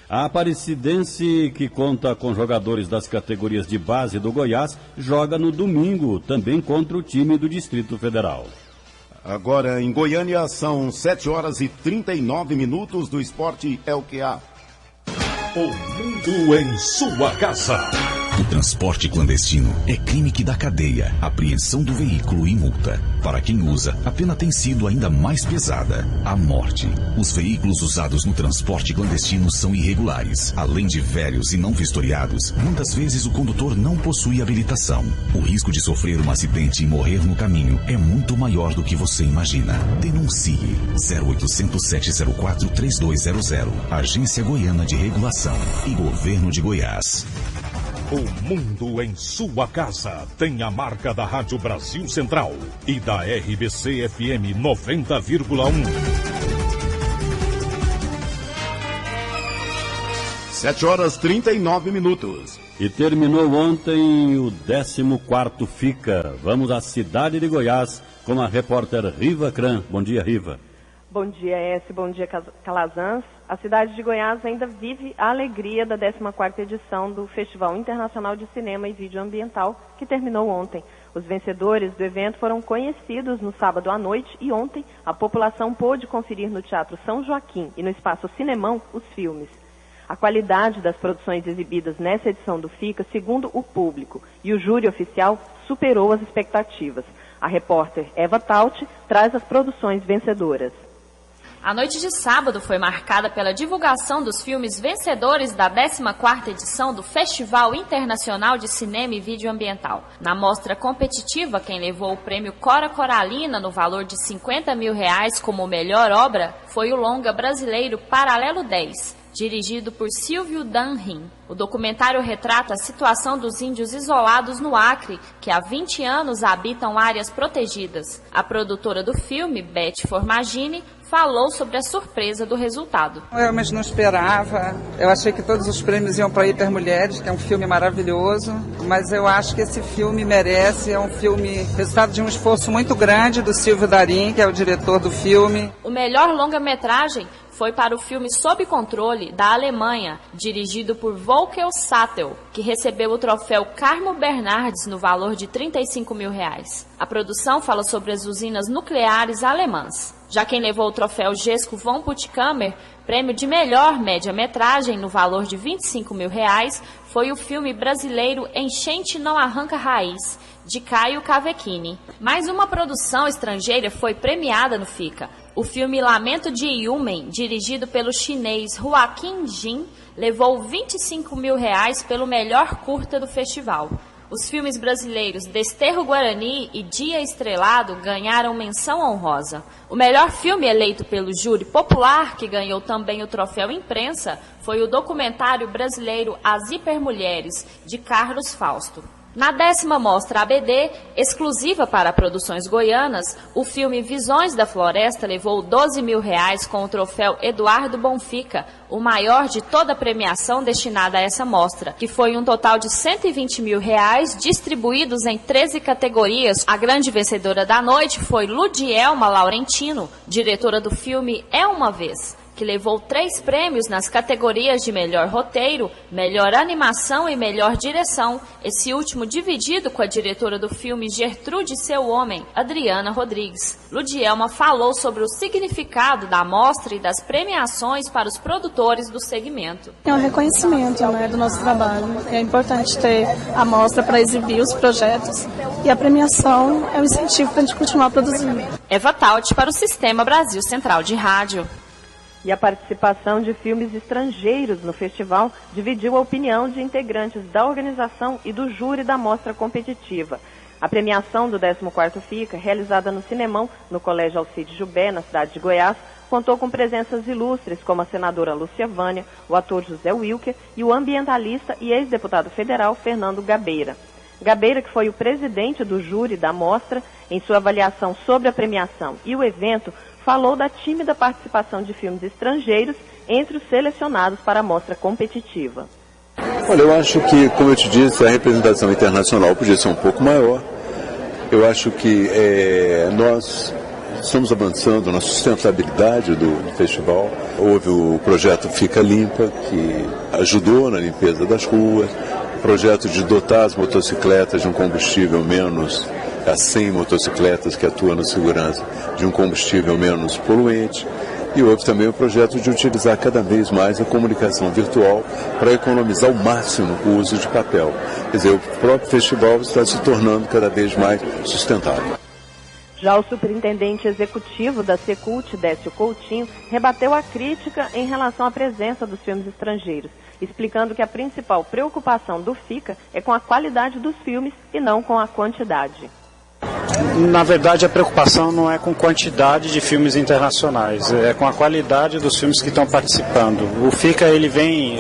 A Aparecidense, que conta com jogadores das categorias de base do Goiás, joga no domingo, também contra o time do Distrito Federal. Agora em Goiânia são 7h39 do Esporte é o que há. O mundo em sua casa. O transporte clandestino é crime que dá cadeia, apreensão do veículo e multa. Para quem usa, a pena tem sido ainda mais pesada: a morte. Os veículos usados no transporte clandestino são irregulares. Além de velhos e não vistoriados, muitas vezes o condutor não possui habilitação. O risco de sofrer um acidente e morrer no caminho é muito maior do que você imagina. Denuncie 0800 704 3200. Agência Goiana de Regulação e Governo de Goiás. O mundo em sua casa tem a marca da Rádio Brasil Central e da RBC FM 90,1. 7h39. E terminou ontem o 14º Fica. Vamos à cidade de Goiás com a repórter Riva Cran. Bom dia, Riva. Bom dia, S. Bom dia, Calazans. A cidade de Goiás ainda vive a alegria da 14ª edição do Festival Internacional de Cinema e Vídeo Ambiental, que terminou ontem. Os vencedores do evento foram conhecidos no sábado à noite e ontem a população pôde conferir no Teatro São Joaquim e no Espaço Cinemão os filmes a qualidade das produções exibidas nessa edição do FICA, segundo o público, e o júri oficial superou as expectativas. A repórter Eva Tauti traz as produções vencedoras. A noite de sábado foi marcada pela divulgação dos filmes vencedores da 14ª edição do Festival Internacional de Cinema e Vídeo Ambiental. Na mostra competitiva, quem levou o prêmio Cora Coralina no valor de R$50 mil como melhor obra foi o longa brasileiro Paralelo 10, dirigido por Silvio Danrin. O documentário retrata a situação dos índios isolados no Acre, que há 20 anos habitam áreas protegidas. A produtora do filme, Beth Formagini, falou sobre a surpresa do resultado. Eu realmente não esperava. Eu achei que todos os prêmios iam para Hipermulheres, que é um filme maravilhoso, mas eu acho que esse filme merece, é um filme resultado de um esforço muito grande do Silvio Danrin, que é o diretor do filme. O melhor longa-metragem foi para o filme Sob Controle, da Alemanha, dirigido por Volker Sattel, que recebeu o troféu Carmo Bernardes no valor de R$35 mil. A produção fala sobre as usinas nucleares alemãs. Já quem levou o troféu Gesco von Puttkamer, prêmio de melhor média-metragem no valor de R$25 mil, foi o filme brasileiro Enchente Não Arranca Raiz, de Caio Cavecchini. Mais uma produção estrangeira foi premiada no FICA. O filme Lamento de Yumen, dirigido pelo chinês Joaquim Jin, levou R$25 mil pelo melhor curta do festival. Os filmes brasileiros Desterro Guarani e Dia Estrelado ganharam menção honrosa. O melhor filme eleito pelo júri popular, que ganhou também o troféu imprensa, foi o documentário brasileiro As Hipermulheres, de Carlos Fausto. Na 10ª Mostra ABD, exclusiva para produções goianas, o filme Visões da Floresta levou R$12 mil com o troféu Eduardo Bonfica, o maior de toda a premiação destinada a essa mostra, que foi um total de R$120 mil distribuídos em 13 categorias. A grande vencedora da noite foi Ludielma Laurentino, diretora do filme É Uma Vez, que levou 3 prêmios nas categorias de melhor roteiro, melhor animação e melhor direção, esse último dividido com a diretora do filme Gertrude e Seu Homem, Adriana Rodrigues. Ludielma falou sobre o significado da mostra e das premiações para os produtores do segmento. É um reconhecimento, do nosso trabalho. É importante ter a mostra para exibir os projetos e a premiação é um incentivo para a gente continuar produzindo. Eva Tauti para o Sistema Brasil Central de Rádio. E a participação de filmes estrangeiros no festival dividiu a opinião de integrantes da organização e do júri da mostra competitiva. A premiação do 14º FICA, realizada no Cinemão, no Colégio Alcide Jubé, na cidade de Goiás, contou com presenças ilustres como a senadora Lúcia Vânia, o ator José Wilker e o ambientalista e ex-deputado federal Fernando Gabeira. Gabeira, que foi o presidente do júri da mostra, em sua avaliação sobre a premiação e o evento, falou da tímida participação de filmes estrangeiros entre os selecionados para a mostra competitiva. Olha, eu acho que, como eu te disse, a representação internacional podia ser um pouco maior. Eu acho que nós estamos avançando na sustentabilidade do festival. Houve o projeto Fica Limpa, que ajudou na limpeza das ruas, o projeto de dotar as motocicletas de um combustível menos, as 100 motocicletas que atuam na segurança, de um combustível menos poluente. E houve também o projeto de utilizar cada vez mais a comunicação virtual para economizar ao máximo o uso de papel. Quer dizer, o próprio festival está se tornando cada vez mais sustentável. Já o superintendente executivo da Secult, Décio Coutinho, rebateu a crítica em relação à presença dos filmes estrangeiros, explicando que a principal preocupação do FICA é com a qualidade dos filmes e não com a quantidade. Na verdade, a preocupação não é com quantidade de filmes internacionais, é com a qualidade dos filmes que estão participando. O FICA ele vem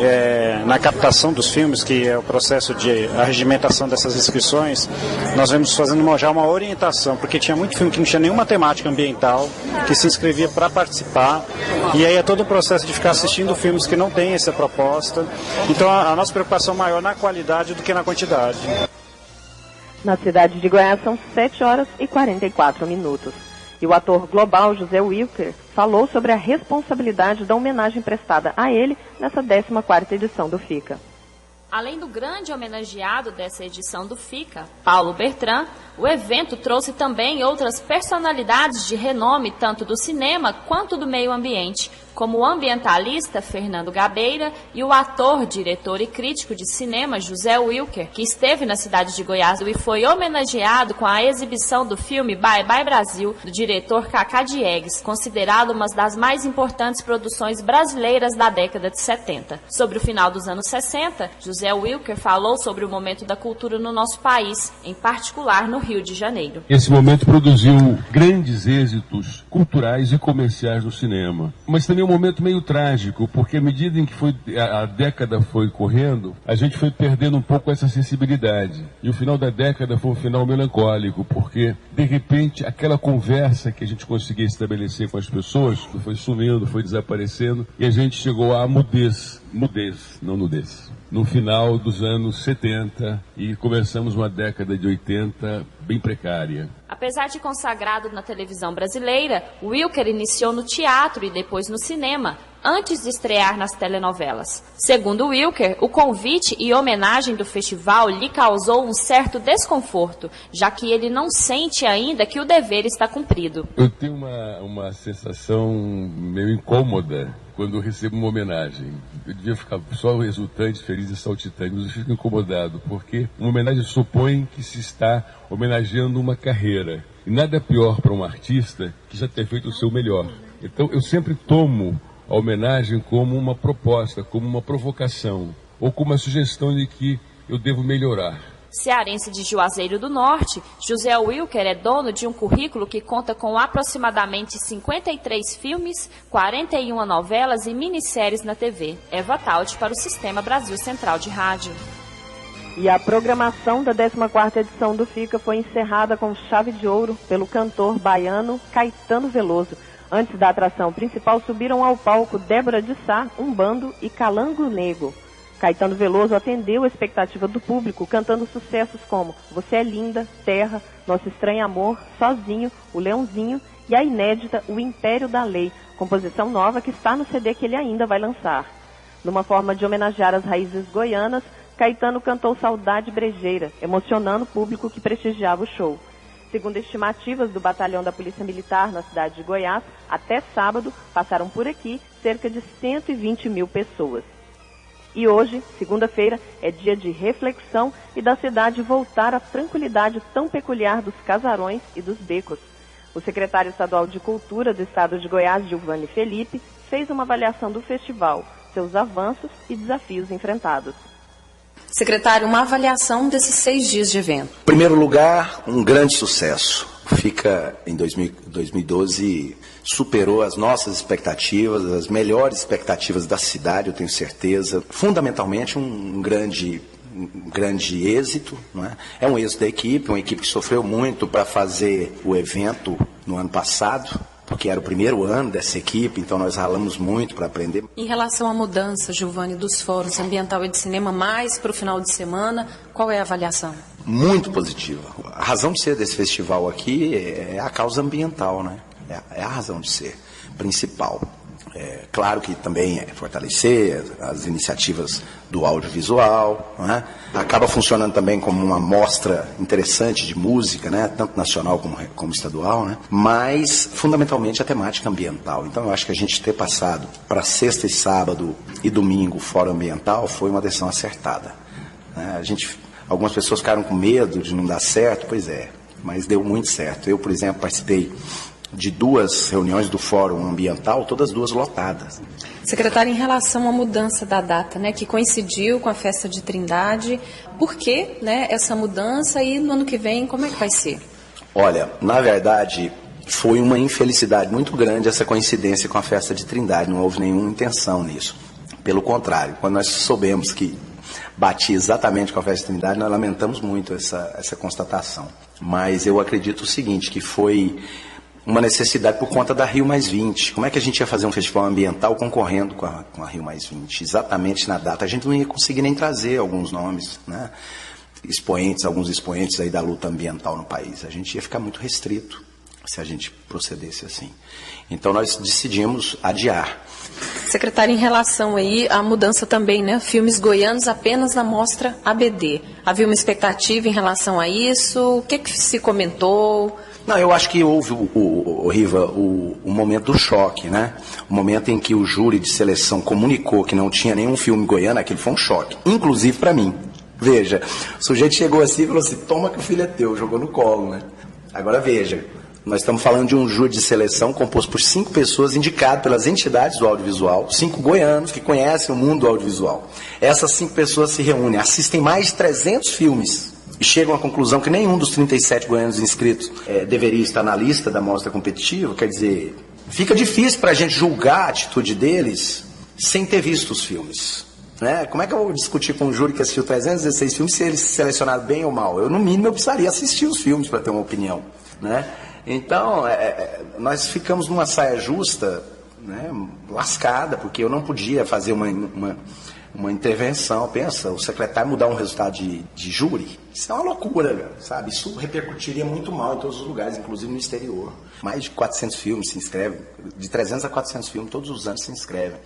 na captação dos filmes, que é o processo de arregimentação dessas inscrições, nós vemos fazendo já uma orientação, porque tinha muito filme que não tinha nenhuma temática ambiental, que se inscrevia para participar, e aí é todo o processo de ficar assistindo filmes que não têm essa proposta. Então a nossa preocupação maior na qualidade do que na quantidade. Na cidade de Goiás são 7h44. E o ator global José Wilker falou sobre a responsabilidade da homenagem prestada a ele nessa 14ª edição do FICA. Além do grande homenageado dessa edição do FICA, Paulo Bertrand, o evento trouxe também outras personalidades de renome tanto do cinema quanto do meio ambiente. como o ambientalista Fernando Gabeira e o ator, diretor e crítico de cinema José Wilker, que esteve na cidade de Goiás e foi homenageado com a exibição do filme Bye Bye Brasil, do diretor Cacá Diegues, considerado uma das mais importantes produções brasileiras da década de 70. Sobre o final dos anos 60, José Wilker falou sobre o momento da cultura no nosso país, em particular no Rio de Janeiro. Esse momento produziu grandes êxitos culturais e comerciais no cinema, mas também um momento meio trágico, porque à medida em que a década foi correndo, a gente foi perdendo um pouco essa sensibilidade. E o final da década foi um final melancólico, porque de repente aquela conversa que a gente conseguia estabelecer com as pessoas foi sumindo, foi desaparecendo, e a gente chegou à mudez, não nudez, no final dos anos 70, e começamos uma década de 80 bem precária. Apesar de consagrado na televisão brasileira, Wilker iniciou no teatro e depois no cinema, antes de estrear nas telenovelas. Segundo Wilker, o convite e homenagem do festival lhe causou um certo desconforto, já que ele não sente ainda que o dever está cumprido. Eu tenho uma sensação meio incômoda quando eu recebo uma homenagem. Eu devia ficar só exultante, feliz e saltitante, mas eu fico incomodado, porque uma homenagem supõe que se está homenageando uma carreira. E nada é pior para um artista que já ter feito o seu melhor. Então eu sempre tomo a homenagem como uma proposta, como uma provocação, ou como uma sugestão de que eu devo melhorar. Cearense de Juazeiro do Norte, José Wilker é dono de um currículo que conta com aproximadamente 53 filmes, 41 novelas e minisséries na TV. Eva Taldi para o Sistema Brasil Central de Rádio. E a programação da 14ª edição do FICA foi encerrada com chave de ouro pelo cantor baiano Caetano Veloso. Antes da atração principal, subiram ao palco Débora de Sá, Umbando e Calango Negro. Caetano Veloso atendeu a expectativa do público, cantando sucessos como Você é Linda, Terra, Nosso Estranho Amor, Sozinho, O Leãozinho e a inédita O Império da Lei, composição nova que está no CD que ele ainda vai lançar. Numa forma de homenagear as raízes goianas, Caetano cantou Saudade Brejeira, emocionando o público que prestigiava o show. Segundo estimativas do Batalhão da Polícia Militar na cidade de Goiás, até sábado passaram por aqui cerca de 120 mil pessoas. E hoje, segunda-feira, é dia de reflexão e da cidade voltar à tranquilidade tão peculiar dos casarões e dos becos. O secretário estadual de Cultura do estado de Goiás, Giovanni Felipe, fez uma avaliação do festival, seus avanços e desafios enfrentados. Secretário, uma avaliação desses 6 dias de evento. Em primeiro lugar, um grande sucesso. FICA, em 2012, superou as nossas expectativas, as melhores expectativas da cidade, eu tenho certeza. Fundamentalmente, um grande êxito, não é? É um êxito da equipe, uma equipe que sofreu muito para fazer o evento no ano passado, porque era o primeiro ano dessa equipe, então nós ralamos muito para aprender. Em relação à mudança, Giovanni, dos fóruns ambiental e de cinema, mais para o final de semana, qual é a avaliação? Muito positiva. A razão de ser desse festival aqui é a causa ambiental, né? É a razão de ser principal. É claro que também é fortalecer as iniciativas do audiovisual, né? Acaba funcionando também como uma mostra interessante de música, né? Tanto nacional como estadual, né? Mas fundamentalmente a temática ambiental. Então eu acho que a gente ter passado para sexta e sábado e domingo o Fórum Ambiental foi uma decisão acertada, né? Algumas pessoas ficaram com medo de não dar certo, pois é, mas deu muito certo. Eu, por exemplo, participei de 2 reuniões do Fórum Ambiental, todas 2 lotadas. Secretário, em relação à mudança da data, né, que coincidiu com a festa de Trindade, por que, né, essa mudança e no ano que vem, como é que vai ser? Olha, na verdade, foi uma infelicidade muito grande essa coincidência com a festa de Trindade, não houve nenhuma intenção nisso. Pelo contrário, quando nós soubemos que batia exatamente com a festa de Trindade, nós lamentamos muito essa constatação. Mas eu acredito o seguinte, que foi uma necessidade por conta da Rio+20. Como é que a gente ia fazer um festival ambiental concorrendo com a Rio+20? Exatamente na data. A gente não ia conseguir nem trazer alguns nomes, né? Alguns expoentes aí da luta ambiental no país. A gente ia ficar muito restrito se a gente procedesse assim. Então nós decidimos adiar. Secretário, em relação aí à mudança também, né? Filmes goianos apenas na mostra ABD. Havia uma expectativa em relação a isso? O que se comentou? Não, eu acho que houve, Riva, o momento do choque, né? O momento em que o júri de seleção comunicou que não tinha nenhum filme goiano, aquilo foi um choque, inclusive para mim. Veja, o sujeito chegou assim e falou assim, toma que o filho é teu, jogou no colo, né? Agora veja, nós estamos falando de um júri de seleção composto por 5 pessoas indicadas pelas entidades do audiovisual, 5 goianos que conhecem o mundo do audiovisual. Essas 5 pessoas se reúnem, assistem mais de 300 filmes e chegam à conclusão que nenhum dos 37 goianos inscritos deveria estar na lista da mostra competitiva. Quer dizer, fica difícil para a gente julgar a atitude deles sem ter visto os filmes. Né? Como é que eu vou discutir com um júri que assistiu 316 filmes se eles se selecionaram bem ou mal? Eu, no mínimo, eu precisaria assistir os filmes para ter uma opinião, né? Então, nós ficamos numa saia justa, né, lascada, porque eu não podia fazer uma intervenção. Pensa, o secretário mudar um resultado de júri, isso é uma loucura, sabe? Isso repercutiria muito mal em todos os lugares, inclusive no exterior. Mais de 400 filmes se inscrevem, de 300 a 400 filmes, todos os anos se inscrevem.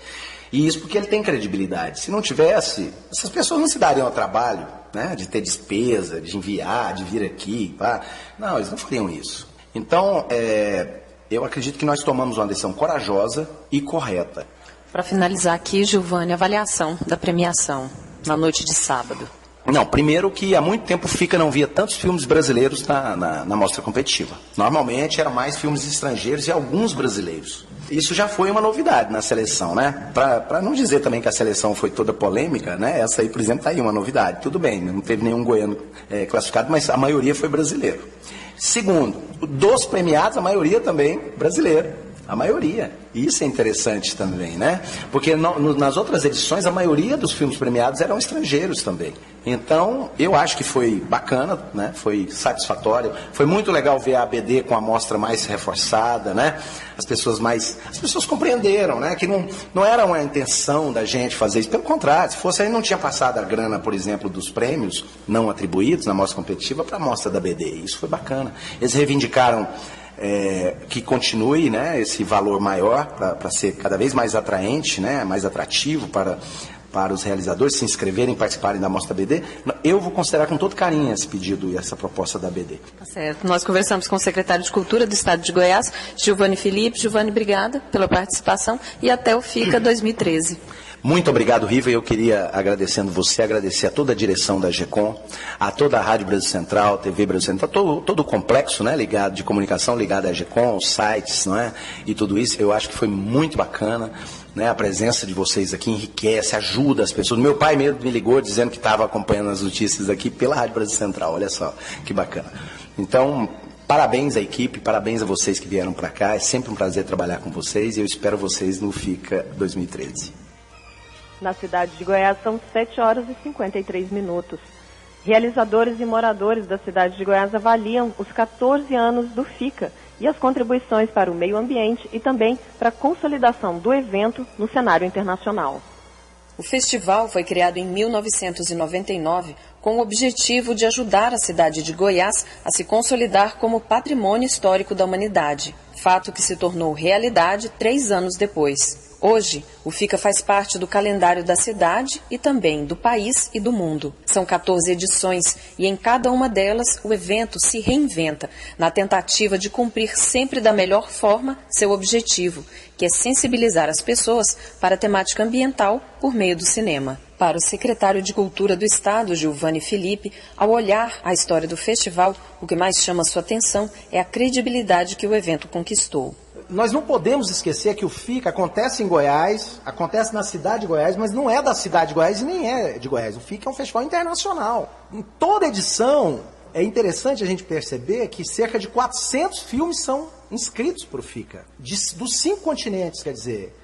E isso porque ele tem credibilidade. Se não tivesse, essas pessoas não se dariam ao trabalho, né, de ter despesa, de enviar, de vir aqui. Pá. Não, eles não fariam isso. Então, eu acredito que nós tomamos uma decisão corajosa e correta. Para finalizar aqui, Giovanni, avaliação da premiação na noite de sábado. Não, primeiro que há muito tempo o FICA não via tantos filmes brasileiros na mostra competitiva. Normalmente eram mais filmes estrangeiros e alguns brasileiros. Isso já foi uma novidade na seleção, né? Para não dizer também que a seleção foi toda polêmica, né? Essa aí, por exemplo, está aí uma novidade. Tudo bem, não teve nenhum goiano classificado, mas a maioria foi brasileiro. Segundo, dos premiados, a maioria também brasileira. A maioria. Isso é interessante também, né? Porque nas outras edições, a maioria dos filmes premiados eram estrangeiros também. Então, eu acho que foi bacana, né? Foi satisfatório. Foi muito legal ver a ABD com a amostra mais reforçada, né? As pessoas compreenderam, né? Que não era uma intenção da gente fazer isso. Pelo contrário, se fosse aí, não tinha passado a grana, por exemplo, dos prêmios não atribuídos na amostra competitiva para a amostra da ABD. Isso foi bacana. Eles reivindicaram que continue, né, esse valor maior para ser cada vez mais atraente, né, mais atrativo para os realizadores se inscreverem e participarem da Mostra BD. Eu vou considerar com todo carinho esse pedido e essa proposta da BD. Tá certo. Nós conversamos com o secretário de Cultura do Estado de Goiás, Giovanni Felipe. Giovanni, obrigada pela participação e até o FICA 2013. Muito obrigado, Riva. Eu queria, agradecendo você, agradecer a toda a direção da GECOM, a toda a Rádio Brasil Central, TV Brasil Central, todo o complexo, né, ligado, de comunicação ligado à GECOM, os sites, não é? E tudo isso. Eu acho que foi muito bacana, né? A presença de vocês aqui enriquece, ajuda as pessoas. Meu pai mesmo me ligou dizendo que estava acompanhando as notícias aqui pela Rádio Brasil Central. Olha só, que bacana. Então, parabéns à equipe, parabéns a vocês que vieram para cá. É sempre um prazer trabalhar com vocês e eu espero vocês no FICA 2013. Na cidade de Goiás são 7 horas e 53 minutos. Realizadores e moradores da cidade de Goiás avaliam os 14 anos do FICA e as contribuições para o meio ambiente e também para a consolidação do evento no cenário internacional. O festival foi criado em 1999 com o objetivo de ajudar a cidade de Goiás a se consolidar como patrimônio histórico da humanidade, fato que se tornou realidade 3 anos depois. Hoje, o FICA faz parte do calendário da cidade e também do país e do mundo. São 14 edições e em cada uma delas o evento se reinventa na tentativa de cumprir sempre da melhor forma seu objetivo, que é sensibilizar as pessoas para a temática ambiental por meio do cinema. Para o secretário de Cultura do Estado, Giovanni Felipe, ao olhar a história do festival, o que mais chama sua atenção é a credibilidade que o evento conquistou. Nós não podemos esquecer que o FICA acontece em Goiás, acontece na cidade de Goiás, mas não é da cidade de Goiás e nem é de Goiás. O FICA é um festival internacional. Em toda edição, é interessante a gente perceber que cerca de 400 filmes são inscritos para o FICA, dos 5 continentes, quer dizer.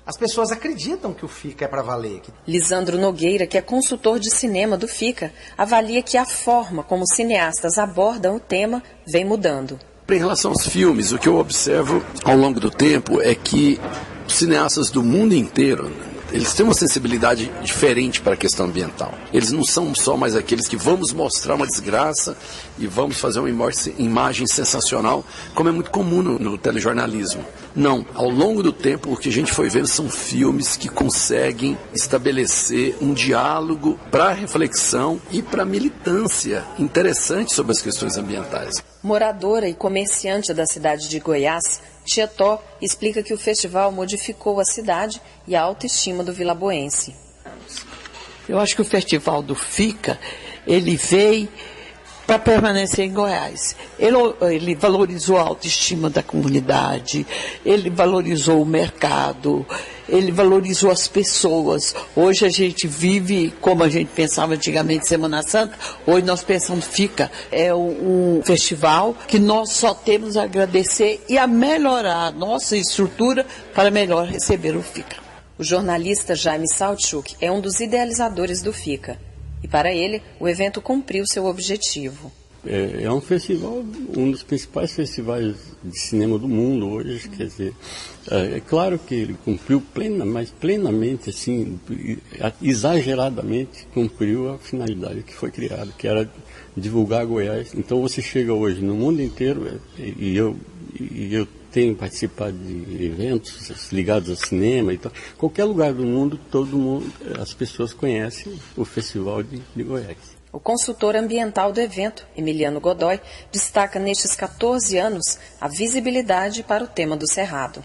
As pessoas acreditam que o FICA é para valer. Lisandro Nogueira, que é consultor de cinema do FICA, avalia que a forma como os cineastas abordam o tema vem mudando. Em relação aos filmes, o que eu observo ao longo do tempo é que cineastas do mundo inteiro, eles têm uma sensibilidade diferente para a questão ambiental. Eles não são só mais aqueles que vamos mostrar uma desgraça e vamos fazer uma imagem sensacional, como é muito comum no telejornalismo. Não, ao longo do tempo o que a gente foi vendo são filmes que conseguem estabelecer um diálogo para reflexão e para militância interessante sobre as questões ambientais. Moradora e comerciante da cidade de Goiás, Tia Tó explica que o festival modificou a cidade e a autoestima do vilaboense. Eu acho que o festival do FICA, ele veio para permanecer em Goiás. Ele valorizou a autoestima da comunidade, ele valorizou o mercado, ele valorizou as pessoas. Hoje a gente vive como a gente pensava antigamente, Semana Santa, hoje nós pensamos FICA. É um festival que nós só temos a agradecer e a melhorar a nossa estrutura para melhor receber o FICA. O jornalista Jaime Saltchuk é um dos idealizadores do FICA. E para ele, o evento cumpriu seu objetivo. É um festival, um dos principais festivais de cinema do mundo hoje, quer dizer, é claro que ele cumpriu plenamente, assim, exageradamente cumpriu a finalidade que foi criada, que era divulgar Goiás. Então você chega hoje no mundo inteiro, e eu tenho participado de eventos ligados ao cinema e tal. Qualquer lugar do mundo, as pessoas conhecem o Festival de Goiás. O consultor ambiental do evento, Emiliano Godoy, destaca nestes 14 anos a visibilidade para o tema do Cerrado.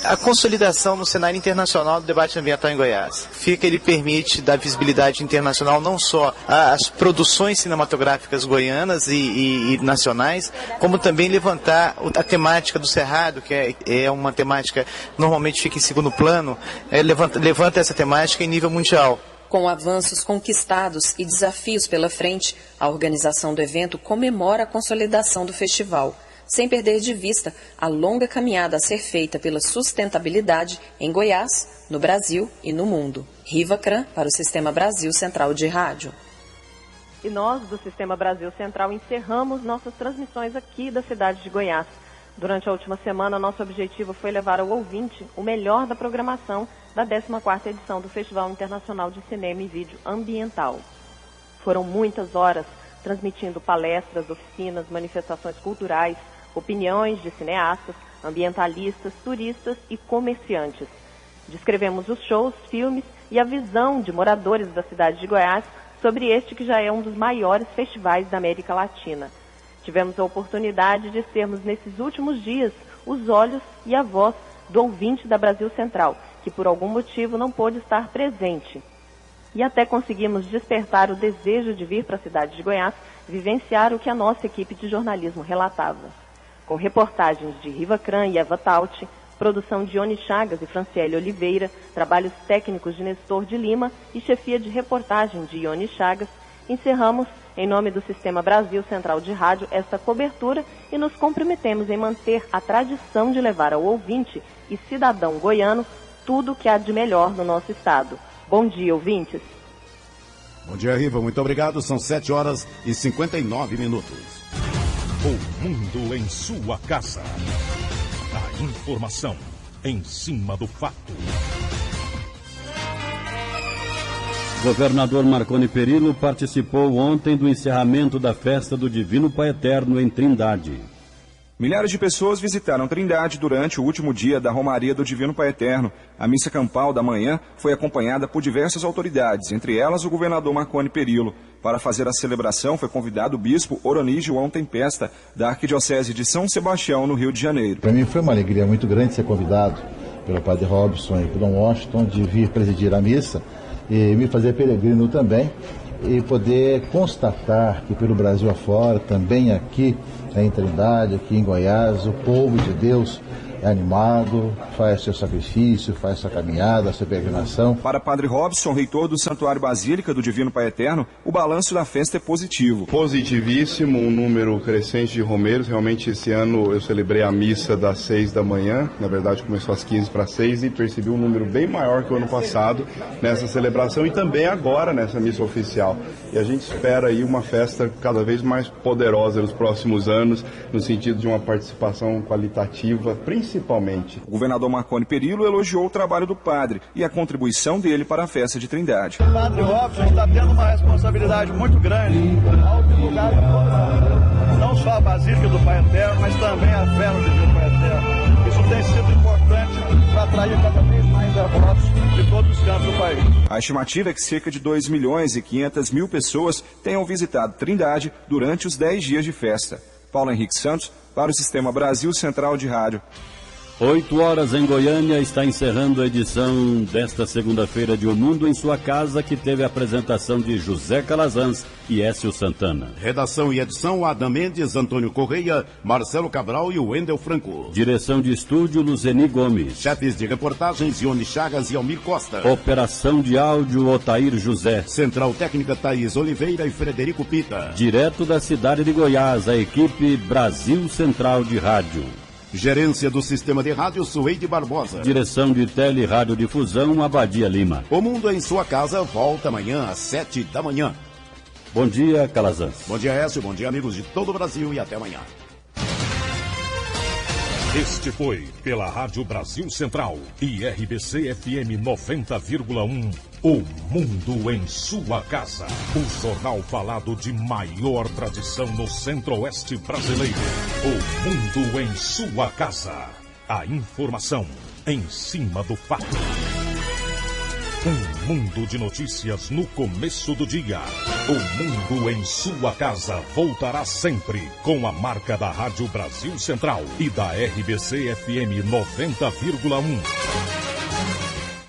A consolidação no cenário internacional do debate ambiental em Goiás. FICA, ele permite dar visibilidade internacional não só às produções cinematográficas goianas e nacionais, como também levantar a temática do Cerrado, que é uma temática que normalmente fica em segundo plano, levanta essa temática em nível mundial. Com avanços conquistados e desafios pela frente, a organização do evento comemora a consolidação do festival, sem perder de vista a longa caminhada a ser feita pela sustentabilidade em Goiás, no Brasil e no mundo. Riva Cran, para o Sistema Brasil Central de Rádio. E nós, do Sistema Brasil Central, encerramos nossas transmissões aqui da cidade de Goiás. Durante a última semana, nosso objetivo foi levar ao ouvinte o melhor da programação da 14ª edição do Festival Internacional de Cinema e Vídeo Ambiental. Foram muitas horas transmitindo palestras, oficinas, manifestações culturais, opiniões de cineastas, ambientalistas, turistas e comerciantes. Descrevemos os shows, filmes e a visão de moradores da cidade de Goiás sobre este que já é um dos maiores festivais da América Latina. Tivemos a oportunidade de sermos, nesses últimos dias, os olhos e a voz do ouvinte da Brasil Central, que por algum motivo não pôde estar presente. E até conseguimos despertar o desejo de vir para a cidade de Goiás vivenciar o que a nossa equipe de jornalismo relatava. Com reportagens de Riva Cran e Eva Tauti, produção de Ione Chagas e Franciele Oliveira, trabalhos técnicos de Nestor de Lima e chefia de reportagem de Ione Chagas, encerramos, em nome do Sistema Brasil Central de Rádio, esta cobertura e nos comprometemos em manter a tradição de levar ao ouvinte e cidadão goiano tudo o que há de melhor no nosso estado. Bom dia, ouvintes. Bom dia, Riva. Muito obrigado. São 7h59. O mundo em sua casa. A informação em cima do fato. Governador Marconi Perillo participou ontem do encerramento da festa do Divino Pai Eterno em Trindade. Milhares de pessoas visitaram Trindade durante o último dia da Romaria do Divino Pai Eterno. A missa campal da manhã foi acompanhada por diversas autoridades, entre elas o governador Marconi Perillo. Para fazer a celebração foi convidado o bispo Oroni João Tempesta, da Arquidiocese de São Sebastião, no Rio de Janeiro. Para mim foi uma alegria muito grande ser convidado pelo padre Robson e pelo Dom Washington de vir presidir a missa e me fazer peregrino também e poder constatar que pelo Brasil afora, também aqui em Trindade, aqui em Goiás, o povo de Deus é animado, faz seu sacrifício, faz sua caminhada, sua peregrinação. Para Padre Robson, reitor do Santuário Basílica do Divino Pai Eterno, o balanço da festa é positivo. Positivíssimo, um número crescente de romeiros. Realmente esse ano eu celebrei a missa das 6 da manhã, na verdade começou às 15 para 6 e percebi um número bem maior que o ano passado nessa celebração e também agora nessa missa oficial. E a gente espera aí uma festa cada vez mais poderosa nos próximos anos, no sentido de uma participação qualitativa, principalmente principalmente. O governador Marconi Perillo elogiou o trabalho do padre e a contribuição dele para a festa de Trindade. O padre Robson está tendo uma responsabilidade muito grande ao divulgar não só a Basílica do Pai Eterno, mas também a fé no Divino Pai Eterno. Isso tem sido importante para atrair cada vez mais devotos de todos os cantos do país. A estimativa é que cerca de 2.500.000 pessoas tenham visitado Trindade durante os 10 dias de festa. Paulo Henrique Santos, para o Sistema Brasil Central de Rádio. 8 horas em Goiânia, está encerrando a edição desta segunda-feira de O Mundo em Sua Casa, que teve a apresentação de José Calazans e Écio Santana. Redação e edição, Adam Mendes, Antônio Correia, Marcelo Cabral e Wendel Franco. Direção de estúdio, Luzeni Gomes. Chefes de reportagens, Ione Chagas e Almir Costa. Operação de áudio, Otair José. Central técnica, Thaís Oliveira e Frederico Pita. Direto da cidade de Goiás, a equipe Brasil Central de Rádio. Gerência do Sistema de Rádio, Sueide Barbosa. Direção de Tele e Radiodifusão, Abadia Lima. O Mundo em Sua Casa volta amanhã às 7 da manhã. Bom dia, Calazans. Bom dia, Écio. Bom dia, amigos de todo o Brasil, e até amanhã. Este foi, pela Rádio Brasil Central e RBC FM 90,1, O Mundo em Sua Casa. O jornal falado de maior tradição no Centro-Oeste brasileiro. O Mundo em Sua Casa. A informação em cima do fato. Um mundo de notícias no começo do dia. O Mundo em Sua Casa voltará sempre com a marca da Rádio Brasil Central e da RBC FM 90,1.